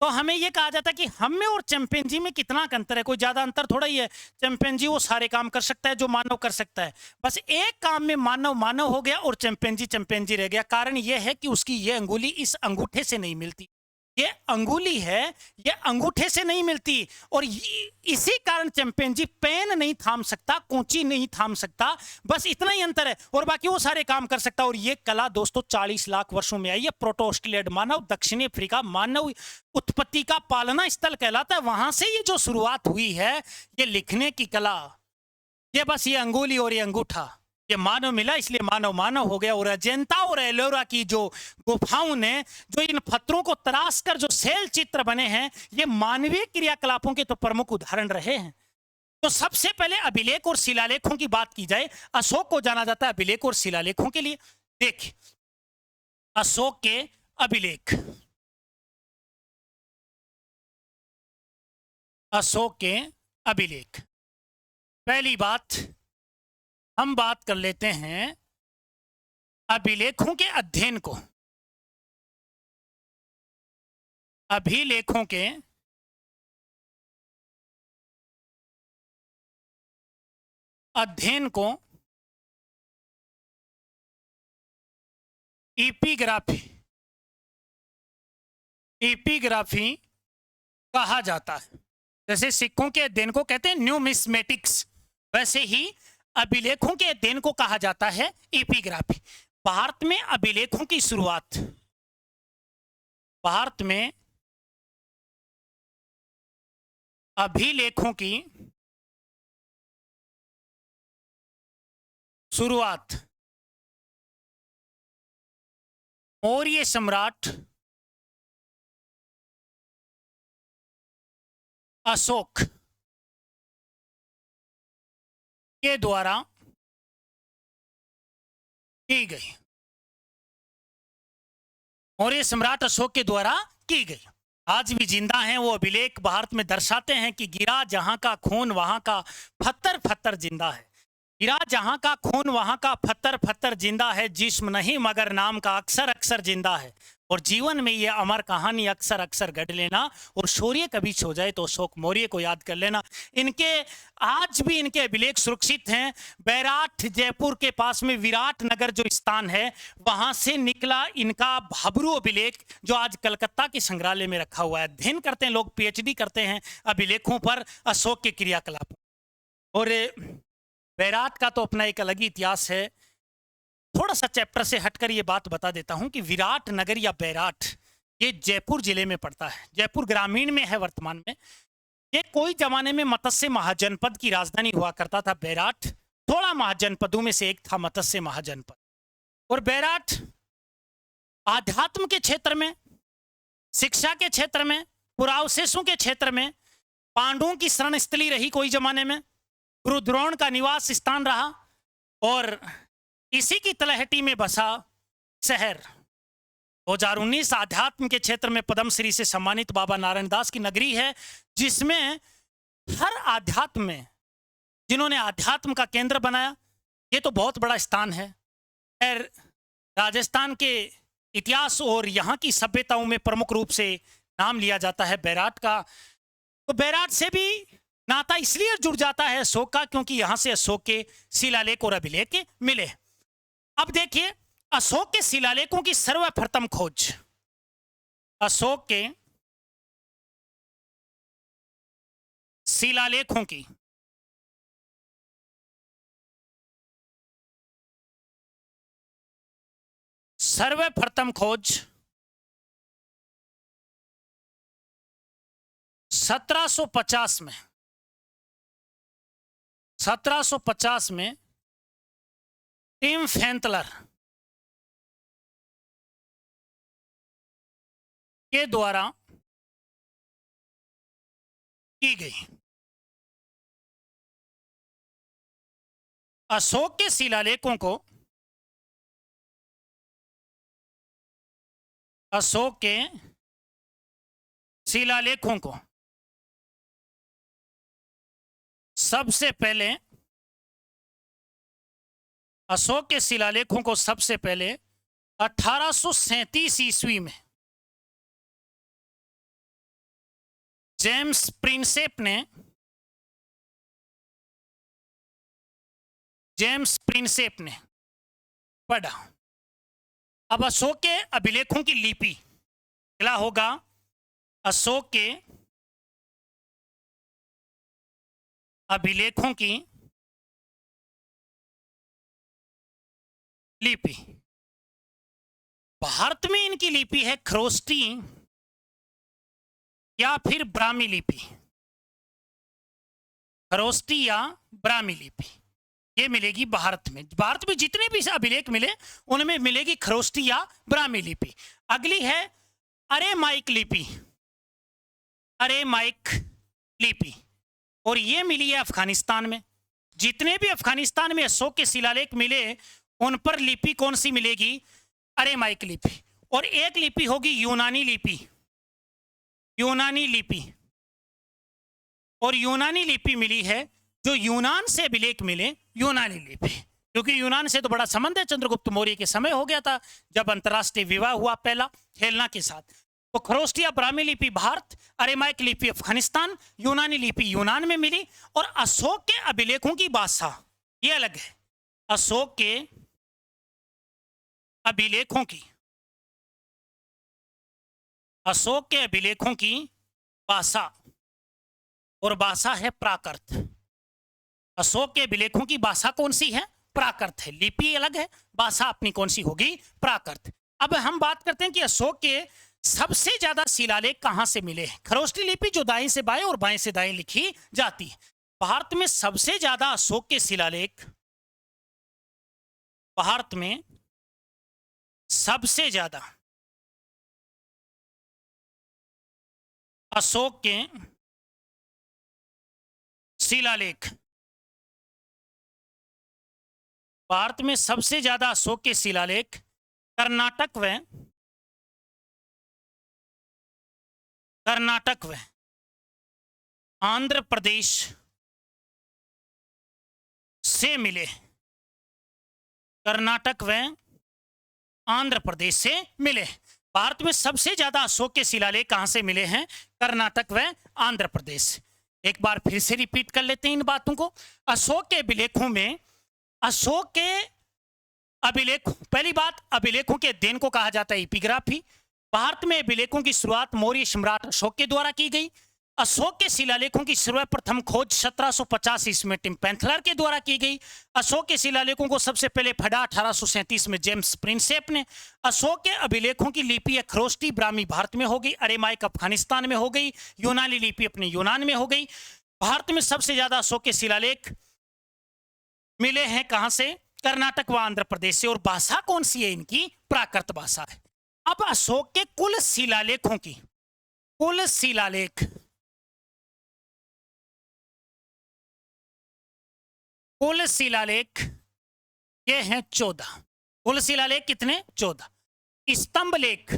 तो हमें यह कहा जाता है कि हम में और चिंपैंजी में कितना अंतर है, कोई ज्यादा अंतर थोड़ा ही है। चिंपैंजी वो सारे काम कर सकता है जो मानव कर सकता है, बस एक काम में मानव मानव हो गया और चिंपैंजी चिंपैंजी रह गया। कारण यह है कि उसकी ये अंगुली इस अंगूठे से नहीं मिलती, ये अंगुली है, ये अंगूठे से नहीं मिलती, और इसी कारण चिंपैंजी पेन नहीं थाम सकता, कौंची नहीं थाम सकता, बस इतना ही अंतर है, और बाकी वो सारे काम कर सकता। और ये कला दोस्तों 40 लाख वर्षों में आई है। प्रोटो ऑस्ट्रेलिया मानव, दक्षिणी अफ्रीका मानव उत्पत्ति का पालना स्थल कहलाता है, वहां से ये जो शुरुआत हुई है, ये लिखने की कला, ये बस ये अंगुली और ये अंगूठा, ये मानव मिला इसलिए मानव मानव हो गया। और अजंता और एलोरा की जो गुफाओं ने जो इन पत्थरों को तराश कर जो शैल चित्र बने हैं, ये मानवीय क्रियाकलापों के तो प्रमुख उदाहरण रहे हैं। तो सबसे पहले अभिलेख और शिलालेखों की बात की जाए, अशोक को जाना जाता है अभिलेख और शिलालेखों के लिए। देखिए, अशोक के अभिलेख, अशोक के अभिलेख। पहली बात हम बात कर लेते हैं अभिलेखों के अध्ययन को, अभिलेखों के अध्ययन को एपिग्राफी, एपिग्राफी कहा जाता है। जैसे सिक्कों के अध्ययन को कहते हैं न्यूमिस्मेटिक्स, वैसे ही अभिलेखों के अध्ययन को कहा जाता है एपिग्राफी। भारत में अभिलेखों की शुरुआत, भारत में अभिलेखों की शुरुआत मौर्य सम्राट अशोक के द्वारा की गई और ये सम्राट अशोक के द्वारा की गई। आज भी जिंदा हैं वो अभिलेख, भारत में दर्शाते हैं कि गिरा जहां का खून वहां का पत्थर पत्थर जिंदा है। गिरा जहां का खून वहां का पत्थर पत्थर जिंदा है, जिस्म नहीं मगर नाम का अक्सर अक्सर जिंदा है। और जीवन में ये अमर कहानी अक्सर अक्सर गढ़ लेना, और शौर्य कभी छो जाए तो अशोक मौर्य को याद कर लेना। इनके आज भी इनके अभिलेख सुरक्षित हैं। बैराठ जयपुर के पास में विराट नगर जो स्थान है, वहां से निकला इनका भाबरू अभिलेख, जो आज कलकत्ता के संग्रहालय में रखा हुआ है। अध्ययन करते हैं लोग, पीएचडी करते हैं अभिलेखों पर, अशोक के क्रियाकलापों। और बैराठ का तो अपना एक अलग ही इतिहास है। थोड़ा सा चैप्टर से हटकर ये बात बता देता हूं कि विराट नगर या बैराठ ये जयपुर जिले में पड़ता है। जयपुर ग्रामीण में है वर्तमान में। ये कोई जमाने में मत्स्य महाजनपद की राजधानी हुआ करता था बैराठ। 16 महाजनपदों में से एक था मत्स्य महाजनपद। और बैराठ आध्यात्म के क्षेत्र में, शिक्षा के क्षेत्र में, पुरावशेषों के क्षेत्र में पांडवों की शरण स्थली रही कोई जमाने में, गुरु द्रोण का निवास स्थान रहा, और इसी की तलहटी में बसा शहर। 2019 आध्यात्म के क्षेत्र में पद्मश्री से सम्मानित बाबा नारायण दास की नगरी है, जिसमें हर आध्यात्म में जिन्होंने आध्यात्म का केंद्र बनाया, ये तो बहुत बड़ा स्थान है। राजस्थान के इतिहास और यहाँ की सभ्यताओं में प्रमुख रूप से नाम लिया जाता है बैराठ का। तो बैराठ से भी नाता इसलिए जुड़ जाता है अशोक का, क्योंकि यहां से अशोक के शिलालेख और अभिलेख मिले। अब देखिए अशोक के शिलालेखों की सर्वप्रथम खोज, अशोक के शिलालेखों की सर्वप्रथम खोज 1750 में 1750 में टिम फैंतलर के द्वारा की गई। अशोक के शिलालेखों को, अशोक के शिलालेखों को सबसे पहले, अशोक के शिलालेखों को सबसे पहले 1837 ईस्वी में जेम्स प्रिंसेप ने पढ़ा। अब अशोक के अभिलेखों की लिपि क्या होगा? अशोक के अभिलेखों की लिपि, भारत में इनकी लिपि है खरोष्टी या फिर ब्राह्मी लिपि। खरोष्टी या ब्राह्मी लिपि ये मिलेगी भारत में। भारत में जितने भी अभिलेख मिले उनमें मिलेगी खरोष्टी या ब्राह्मी लिपि। अगली है अरेमाइक लिपि, अरेमाइक लिपि, और ये मिली है अफगानिस्तान में। जितने भी अफगानिस्तान में अशोक के शिलालेख मिले उन पर लिपि कौन सी मिलेगी? अरेमाइक लिपि। और एक लिपि होगी यूनानी लिपि, यूनानी लिपि। और यूनानी लिपि मिली है जो यूनान से अभिलेख मिले, यूनानी लिपि, क्योंकि यूनान से तो बड़ा संबंध है। चंद्रगुप्त मौर्य के समय हो गया था जब अंतरराष्ट्रीय विवाह हुआ पहला हेलेना के साथ। तो खरोष्टी या ब्राह्मी लिपि भारत, अरेमाइक लिपि अफगानिस्तान, यूनानी लिपि यूनान में मिली। और अशोक के अभिलेखों की भाषा ये अलग है। अशोक के अभिलेखों की, अशोक के अभिलेखों की भाषा, और भाषा है प्राकृत। अशोक के अभिलेखों की भाषा कौन सी है? प्राकृत है। लिपि अलग है, भाषा अपनी कौन सी होगी? प्राकृत। अब हम बात करते हैं कि अशोक के सबसे ज्यादा शिलालेख कहां से मिले हैं। खरोष्टी लिपि जो दाएं से बाएं और बाएं से दाएं लिखी जाती है। भारत में सबसे ज्यादा अशोक के शिलालेख, भारत में सबसे ज्यादा अशोक के शिलालेख भारत में सबसे ज्यादा अशोक के शिलालेख कर्नाटक व आंध्र प्रदेश से मिले। कर्नाटक व आंध्र प्रदेश से मिले। भारत में सबसे ज्यादा अशोक के शिलालेख कहां से मिले हैं? कर्नाटक व आंध्र प्रदेश। एक बार फिर से रिपीट कर लेते हैं इन बातों को। अशोक के अभिलेखों में, अशोक के अभिलेख, पहली बात, अभिलेखों के अध्ययन को कहा जाता है एपिग्राफी। भारत में अभिलेखों की शुरुआत मौर्य सम्राट अशोक के द्वारा की गई। अशोक के शिलालेखों की सर्वप्रथम खोज 1750 ईस्वी में टिम पेंथलर के द्वारा की गई। अशोक के शिलालेखों को सबसे पहले पढ़ा 1837 में जेम्स प्रिंसेप ने। अशोक के अभिलेखों की लिपि खरोष्टी ब्राह्मी भारत में हो गई, अरेमाइक अफगानिस्तान में हो गई, यूनानी लिपि अपने यूनान में हो गई। भारत में सबसे ज्यादा अशोक के शिलालेख मिले हैं कहां से? कर्नाटक व आंध्र प्रदेश से। और भाषा कौन सी है इनकी? प्राकृत भाषा है। अब अशोक के कुल शिलालेखों की, कुल शिलालेख, कुल शिलालेख ये हैं 14। कुल शिलालेख कितने? 14। स्तंभ लेख,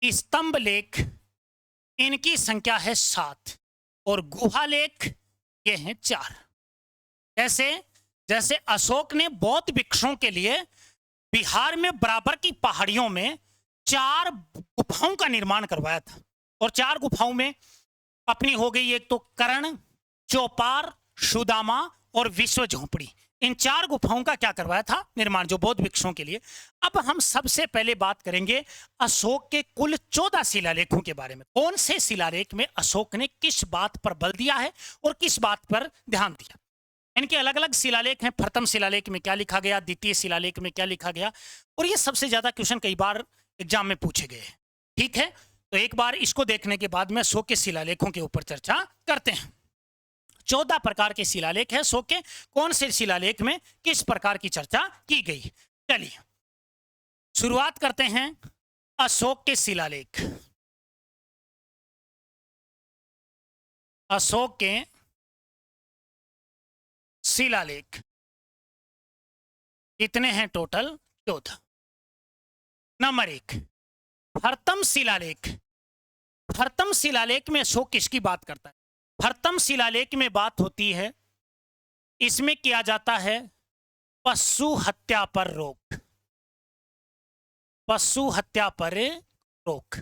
स्तंभ लेख इनकी संख्या है 7 और गुहा लेख ये हैं 4। जैसे जैसे अशोक ने बौद्ध भिक्षुओं के लिए बिहार में बराबर की पहाड़ियों में 4 गुफाओं का निर्माण करवाया था। और 4 गुफाओं में अपनी हो गई एक तो कर्ण, चौपार, सुदामा और विश्व झोपड़ी। इन 4 गुफाओं का क्या करवाया था? निर्माण, जो बौद्ध भिक्षुओं के लिए। अब हम सबसे पहले बात करेंगे अशोक के कुल 14 शिलालेखों के बारे में। कौन से शिलालेख में अशोक ने किस बात पर बल दिया है और किस बात पर ध्यान दिया। इनके अलग अलग शिलालेख हैं। प्रथम शिलालेख में क्या लिखा गया, द्वितीय शिलालेख में क्या लिखा गया, और ये सबसे ज्यादा क्वेश्चन कई बार एग्जाम में पूछे गए। ठीक है, तो एक बार इसको देखने के बाद में अशोक के शिलालेखों के ऊपर चर्चा करते हैं। 14 प्रकार के शिलालेख है अशोक के। कौन से शिलालेख में किस प्रकार की चर्चा की गई? चलिए शुरुआत करते हैं अशोक के शिलालेख। अशोक के शिलालेख कितने हैं? टोटल 14। नंबर 1, प्रथम शिलालेख। प्रथम शिलालेख में अशोक किसकी बात करता है? प्रथम शिलालेख में बात होती है, इसमें किया जाता है पशु हत्या पर रोक। पशु हत्या पर रोक,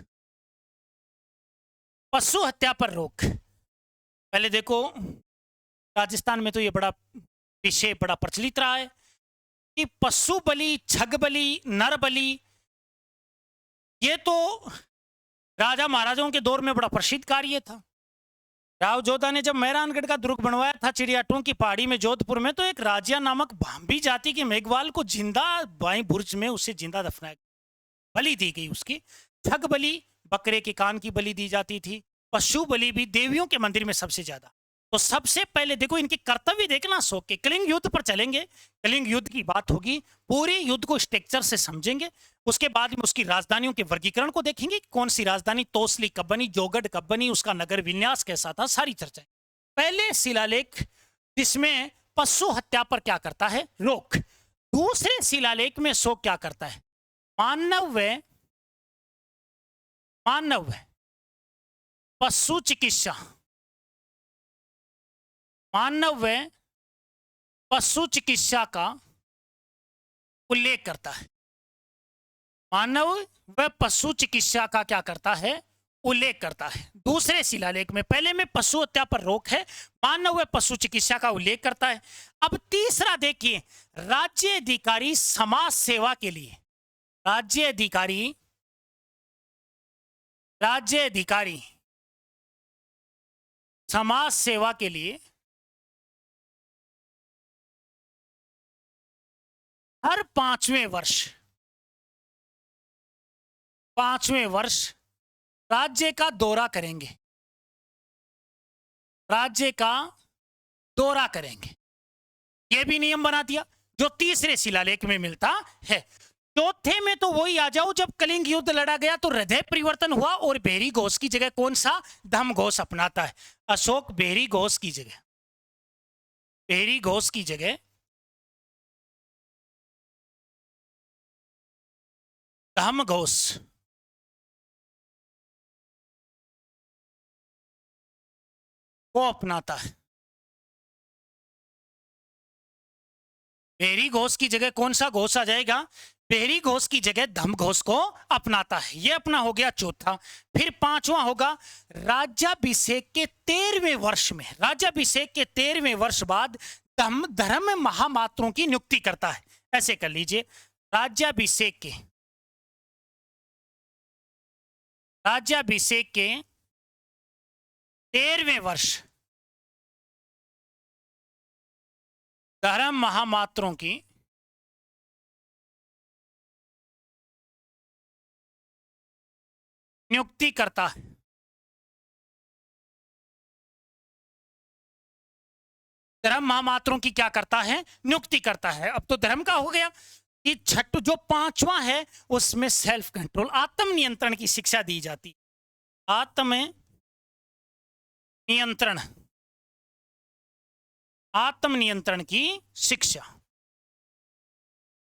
पशु हत्या पर रोक। पहले देखो, राजस्थान में तो ये बड़ा विषय बड़ा प्रचलित रहा है कि पशु बलि, छग बलि, नर बलि, ये तो राजा महाराजाओं के दौर में बड़ा प्रसिद्ध कार्य था। राव जोधा ने जब मेहरानगढ़ का दुर्ग बनवाया था चिड़ियाटों की पहाड़ी में जोधपुर में, तो एक राजिया नामक भांबी जाति के मेघवाल को जिंदा बाई बुर्ज में उसे जिंदा दफनाया, बलि दी गई उसकी। छग बलि, बकरे के कान की बलि दी जाती थी। पशु बलि भी देवियों के मंदिर में सबसे ज्यादा। तो सबसे पहले देखो इनके कर्तव्य देखना अशोक के। कलिंग युद्ध पर चलेंगे, कलिंग युद्ध की बात होगी, पूरे युद्ध को स्ट्रक्चर से समझेंगे। उसके बाद में उसकी राजधानियों के वर्गीकरण को देखेंगे, कौन सी राजधानी तोसली कब बनी, जोगढ़ कब बनी, उसका नगर विन्यास कैसा था, सारी चर्चाएं। पहले शिलालेख जिसमें पशु हत्या पर क्या करता है? रोक। दूसरे शिलालेख में अशोक क्या करता है? मानव पशु चिकित्सा, मानव पशु चिकित्सा का उल्लेख करता है। मानव व पशु चिकित्सा का क्या करता है? उल्लेख करता है दूसरे शिलालेख में। पहले में पशु हत्या पर रोक है, मानव व पशु चिकित्सा का उल्लेख करता है। अब तीसरा देखिए, राज्य अधिकारी समाज सेवा के लिए, राज्य अधिकारी समाज सेवा के लिए हर 5वें वर्ष राज्य का दौरा करेंगे, राज्य का दौरा करेंगे। यह भी नियम बना दिया जो तीसरे शिलालेख में मिलता है। चौथे में तो वही आ जाओ, जब कलिंग युद्ध लड़ा गया तो हृदय परिवर्तन हुआ और बेरी घोष की जगह कौन सा धम घोष अपनाता है? अशोक बेरी घोष की जगह धर्म घोष को अपनाता है। बेहरी घोष की जगह कौन सा घोष आ जाएगा? बेहरी घोष की जगह धम घोष को अपनाता है। यह अपना हो गया चौथा। फिर पांचवा होगा राज्याभिषेक के 13वें वर्ष में, राज्याभिषेक के 13वें वर्ष बाद धर्म महामात्रों की नियुक्ति करता है। ऐसे कर लीजिए, राज्याभिषेक के 13वें वर्ष धर्म महामात्रों की नियुक्ति करता है। धर्म महामात्रों की क्या करता है? नियुक्ति करता है। अब तो धर्म का हो गया कि छठ जो पांचवा है उसमें सेल्फ कंट्रोल, आत्म नियंत्रण की शिक्षा दी जाती। आत्म नियंत्रण, आत्म नियंत्रण की शिक्षा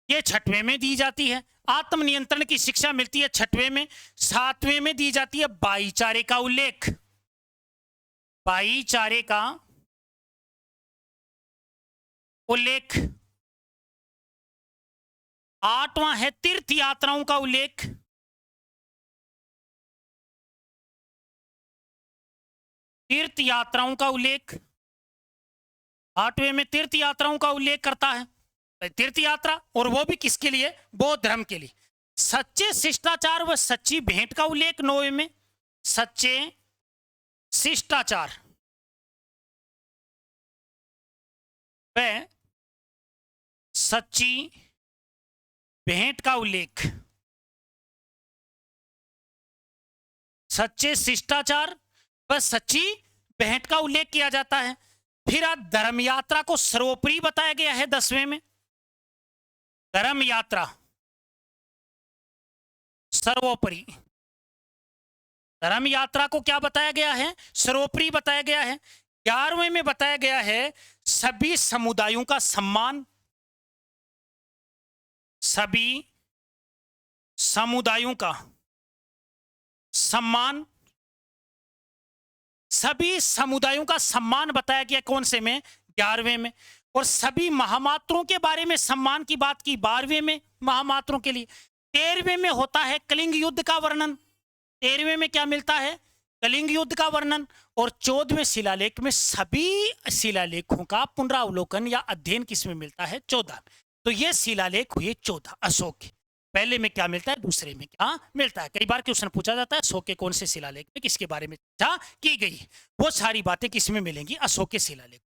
ये छठवें में दी जाती है। आत्म नियंत्रण की शिक्षा मिलती है छठवें में। सातवें में दी जाती है भाईचारे का उल्लेख, भाईचारे का उल्लेख। आठवां है तीर्थ यात्राओं का उल्लेख, तीर्थ यात्राओं का उल्लेख। आठवें में तीर्थ यात्राओं का उल्लेख करता है, तीर्थ यात्रा, और वो भी किसके लिए? बौद्ध धर्म के लिए। सच्चे शिष्टाचार व सच्ची भेंट का उल्लेख नौवें में, सच्चे शिष्टाचार व सच्ची भेंट का उल्लेख, सच्चे शिष्टाचार व सच्ची भेंट का उल्लेख किया जाता है। फिर धर्म यात्रा को सर्वोपरि बताया गया है 10वें में। धर्म यात्रा सर्वोपरि, धर्म यात्रा को क्या बताया गया है? सर्वोपरि बताया गया है। 11वें में बताया गया है सभी समुदायों का सम्मान, सभी समुदायों का सम्मान, सभी समुदायों का सम्मान बताया गया कौन से में? 11वें में। और सभी महामात्रों के बारे में सम्मान की बात की 12वें में, महामात्रों के लिए। 13वें में होता है कलिंग युद्ध का वर्णन। 13वें में क्या मिलता है? कलिंग युद्ध का वर्णन। और 14वें शिलालेख में सभी शिलालेखों का पुनरावलोकन या अध्ययन किसमें मिलता है? 14। तो ये शिलालेख हुए 14 अशोक के। पहले में क्या मिलता है, दूसरे में क्या मिलता है? कई बार क्वेश्चन पूछा जाता है अशोक के कौन से शिलालेख में किसके बारे में चर्चा की गई। वो सारी बातें किसमें मिलेंगी? अशोक के शिलालेख।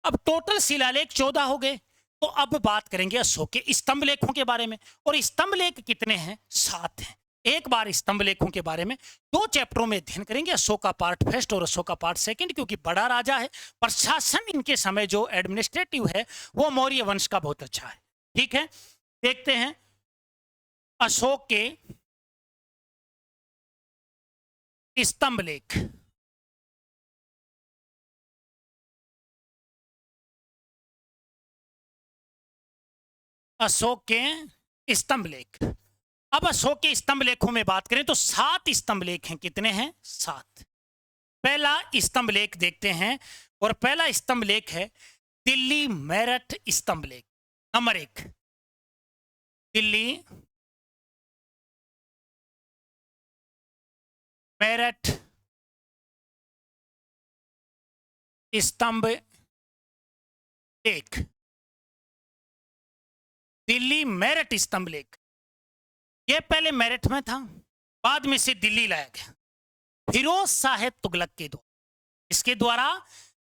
अब टोटल शिलालेख 14 हो गए। तो अब बात करेंगे अशोक के स्तंभ लेखों के बारे में। और स्तंभ लेख कितने हैं? 7 हैं। एक बार स्तंभ लेखों के बारे में 2 चैप्टरों में अध्ययन करेंगे, अशोक का पार्ट फर्स्ट और अशोक का पार्ट सेकंड, क्योंकि बड़ा राजा है। प्रशासन इनके समय जो एडमिनिस्ट्रेटिव है वो मौर्य वंश का बहुत अच्छा है। ठीक है, देखते हैं अशोक के स्तंभ लेख। अशोक के स्तंभ लेख। अब अशोक के स्तंभ लेखों में बात करें तो 7 स्तंभ लेख हैं। कितने हैं? 7। पहला स्तंभ लेख देखते हैं, और पहला स्तंभ लेख है दिल्ली मेरठ स्तंभ लेख। नंबर 1, दिल्ली मेरठ स्तंभ लेख। दिल्ली मेरठ स्तंभ लेख, यह पहले मेरठ में था, बाद में से दिल्ली लाया गया फिरोज शाह तुगलक के द्वारा। इसके द्वारा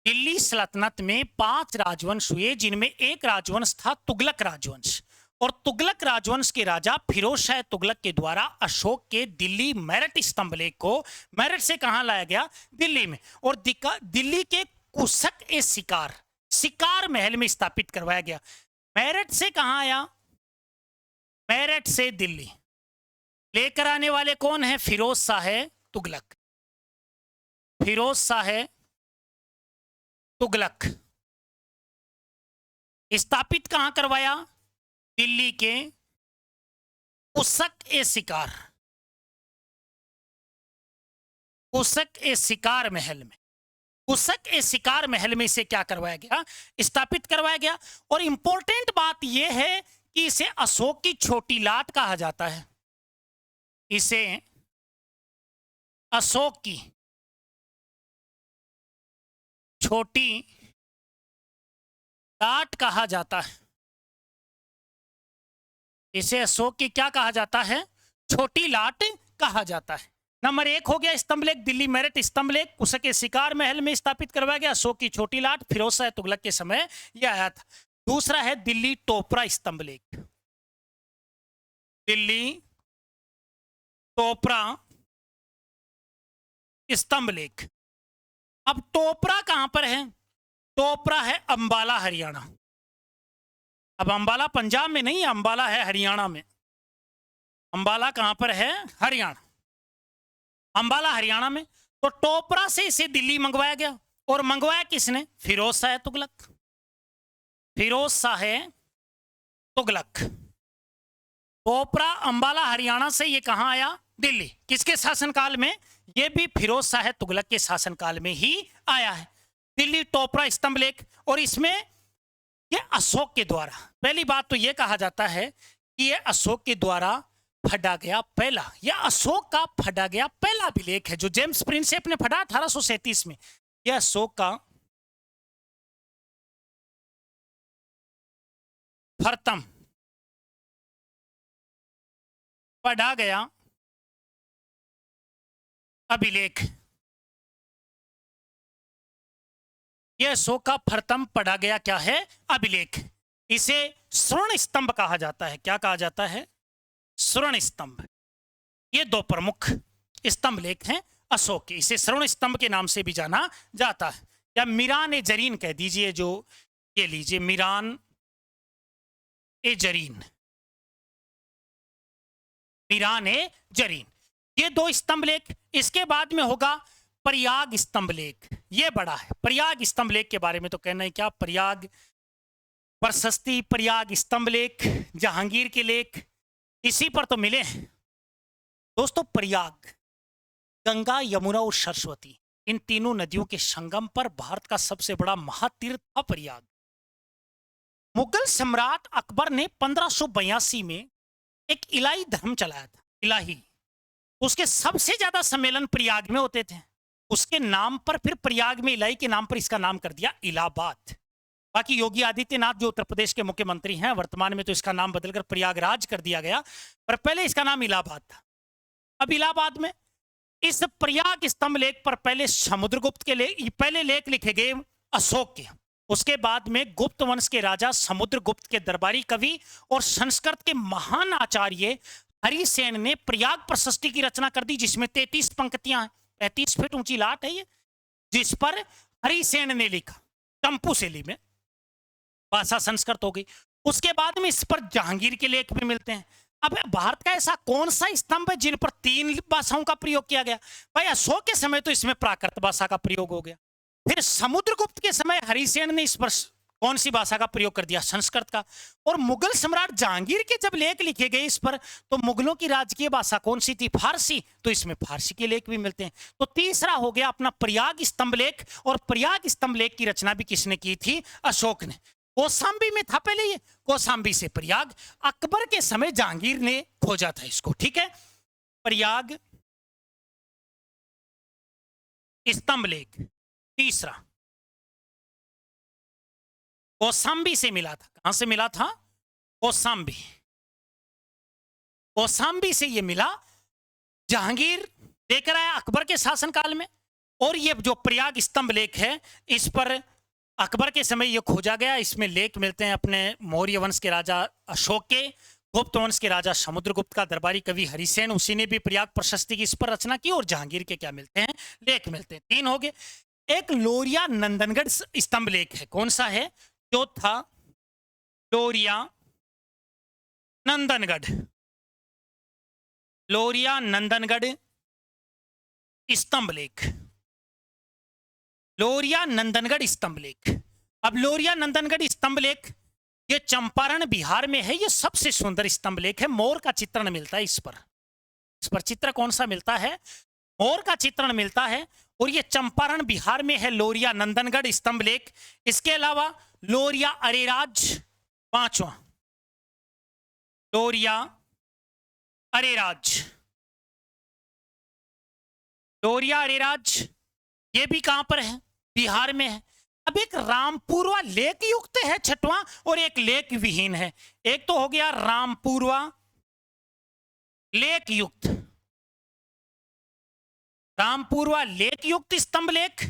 दिल्ली सल्तनत में 5 राजवंश हुए, जिनमें एक राजवंश था तुगलक राजवंश। और तुगलक राजवंश के राजा फिरोज शाह तुगलक के द्वारा अशोक के दिल्ली मेरठ स्तंभ लेख को मेरठ से कहां लाया गया? दिल्ली में। और दिल्ली के कुशक ए शिकार महल में स्थापित करवाया गया। मेरठ से कहां आया? मेरठ से दिल्ली। लेकर आने वाले कौन है? फिरोज शाह तुगलक। फिरोज शाह तुगलक। स्थापित कहां करवाया? दिल्ली के कुसक ए शिकार, कुसक ए शिकार महल में, कुसक ए शिकार महल में इसे क्या करवाया गया, स्थापित करवाया गया। और इंपॉर्टेंट बात यह है कि इसे अशोक की छोटी लाट कहा जाता है, इसे अशोक की छोटी लाट कहा जाता है, इसे अशोक की क्या कहा जाता है, छोटी लाट कहा जाता है। नंबर 1 हो गया स्तंभ लेख, दिल्ली मेरठ स्तंभ लेख कुसक के शिकार महल में स्थापित करवाया गया। अशोक की छोटी लाट फिरोज शाह तुगलक के समय यह आया था। दूसरा है दिल्ली टोपरा स्तंभ लेख, दिल्ली टोपरा स्तंभ लेख। अब टोपरा कहां पर है, टोपरा है अंबाला हरियाणा। अब अंबाला पंजाब में नहीं है, अंबाला है हरियाणा में। अंबाला कहां पर है, हरियाणा, अंबाला हरियाणा में। तो टोपरा से इसे दिल्ली मंगवाया गया, और मंगवाया किसने, फिरोज शाह तुगलक, फिरोज शाह तुगलक। टोपरा अंबाला हरियाणा से ये कहां आया, दिल्ली। किसके शासनकाल में, ये भी फिरोज शाह तुगलक के शासनकाल में ही आया है। दिल्ली टोपरा स्तंभ लेख, और इसमें ये अशोक के द्वारा, पहली बात तो ये कहा जाता है कि ये अशोक के द्वारा फटा गया पहला, या अशोक का फटा गया पहला अभिलेख है, जो जेम्स प्रिंसेप ने फटा 1837 में। यह अशोक का प्रथम पढ़ा गया अभिलेख, यह अशोक का प्रथम पढ़ा गया क्या है, अभिलेख। इसे स्वर्ण स्तंभ कहा जाता है। क्या कहा जाता है, स्वर्ण स्तंभ। ये दो प्रमुख स्तंभ लेख हैं अशोक के, इसे स्वर्ण स्तंभ के नाम से भी जाना जाता है, या मीरान ए जरीन कह दीजिए। जो ये लीजिए मीरान ए जरीन, मीरान ए जरीन, ये दो स्तंभ लेख। इसके बाद में होगा प्रयाग स्तंभ लेख, ये बड़ा है। प्रयाग स्तंभ लेख के बारे में तो कहना ही क्या, प्रयाग प्रशस्ति, प्रयाग स्तंभ लेख, जहांगीर के लेख इसी पर तो मिले हैं दोस्तों। प्रयाग, गंगा यमुना और सरस्वती, इन तीनों नदियों के संगम पर भारत का सबसे बड़ा महातीर्थ था प्रयाग। मुगल सम्राट अकबर ने 1582 में एक इलाही धर्म चलाया था, इलाही। उसके सबसे ज्यादा सम्मेलन प्रयाग में होते थे। उसके नाम पर फिर प्रयाग में इलाही के नाम पर इसका नाम कर दिया इलाहाबाद। बाकी योगी आदित्यनाथ जो उत्तर प्रदेश के मुख्यमंत्री हैं, वर्तमान में तो इसका नाम बदलकर प्रयागराज कर दिया गया, पर पहले इसका नाम इलाहाबाद था। अब इलाहाबाद में इस प्रयाग स्तंभ लेख पर पहले समुद्रगुप्त के पहले लेख लिखे गए अशोक के। उसके बाद में गुप्त वंश के राजा समुद्रगुप्त के दरबारी कवि और संस्कृत के महान आचार्य हरिसेन ने प्रयाग प्रशस्ति की रचना कर दी, जिसमें 33 पंक्तियां, 35 फीट ऊंची लाट है ये, जिस पर हरिसेन ने लिखा चंपू शैली में, भाषा संस्कृत हो गई। उसके बाद में इस पर जहांगीर के लेख भी मिलते हैं। अब भारत का ऐसा कौन सा स्तंभ है जिन पर 3 भाषाओं का प्रयोग किया गया, भाई अशोक के समय तो इसमें प्राकृत भाषा का प्रयोग हो गया, फिर समुद्रगुप्त के समय हरिसेन ने इस पर कौन सी भाषा का प्रयोग कर दिया, संस्कृत का। और मुगल सम्राट जहांगीर के जब लेख लिखे गए इस पर, तो मुगलों की राजकीय भाषा कौन सी थी, फारसी, तो इसमें फारसी के लेख भी मिलते हैं। तो तीसरा हो गया अपना प्रयाग स्तंभ लेख, और प्रयाग स्तंभ लेख की रचना भी किसने की थी, अशोक ने। कौशाम्बी में था पहले ये, कौशाम्बी से प्रयाग, अकबर के समय जहांगीर ने खोजा था इसको, ठीक है। प्रयाग स्तंभ लेख तीसरा कौशाम्बी से मिला था। कहां से मिला था, कौशाम्बी, कौशाम्बी से ये मिला, जहांगीर लेकर आया अकबर के शासनकाल में। और ये जो प्रयाग स्तंभ लेख है, इस पर अकबर के समय ये खोजा गया। इसमें लेख मिलते हैं अपने मौर्य वंश के राजा अशोक के, गुप्त वंश के राजा समुद्रगुप्त का दरबारी कवि हरिसेन, उसी ने भी प्रयाग प्रशस्ति की इस पर रचना की। और जहांगीर के क्या मिलते हैं, लेख मिलते हैं। 3 हो गए। एक लोरिया नंदनगढ़ स्तंभ लेख है, कौन सा है, जो था लोरिया नंदनगढ़, लोरिया नंदनगढ़ स्तंभ लेख, लोरिया नंदनगढ़ स्तंभ लेख। अब लोरिया नंदनगढ़ स्तंभ लेख ये चंपारण बिहार में है। ये सबसे सुंदर स्तंभ लेख है। मोर का चित्रण मिलता है इस पर चित्र कौन सा मिलता है? मोर का चित्रण मिलता है। और ये चंपारण बिहार में है। लोरिया नंदनगढ़ स्तंभ लेख। इसके अलावा लोरिया अरेराज, पांचवा लोरिया अरेराज। लोरिया अरेराज ये भी कहां पर है? बिहार में है। अब एक रामपुरवा लेक युक्त है छठवां, और एक लेक विहीन है। एक तो हो गया रामपुरवा लेक युक्त, रामपुरवा लेक युक्त स्तंभ लेख,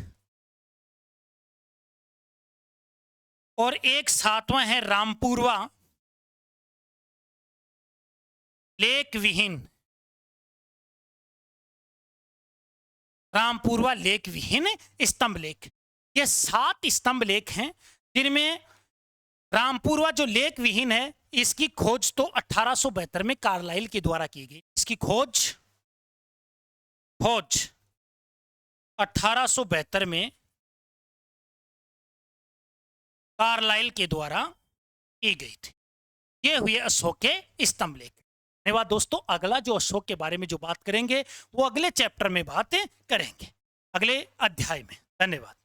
और एक सातवां है रामपुरवा लेक विहीन, रामपुरवा लेक विहीन स्तंभ लेख। ये 7 स्तंभ लेख हैं जिनमें रामपुरवा जो लेक विहीन है, इसकी खोज तो 1872 में कार्लाइल के द्वारा की गई। इसकी खोज 1872 में कार्लाइल के द्वारा की गई थी। ये हुए अशोक के स्तंभ लेख। धन्यवाद दोस्तों। अगला जो अशोक के बारे में जो बात करेंगे वो अगले चैप्टर में बातें करेंगे, अगले अध्याय में। धन्यवाद।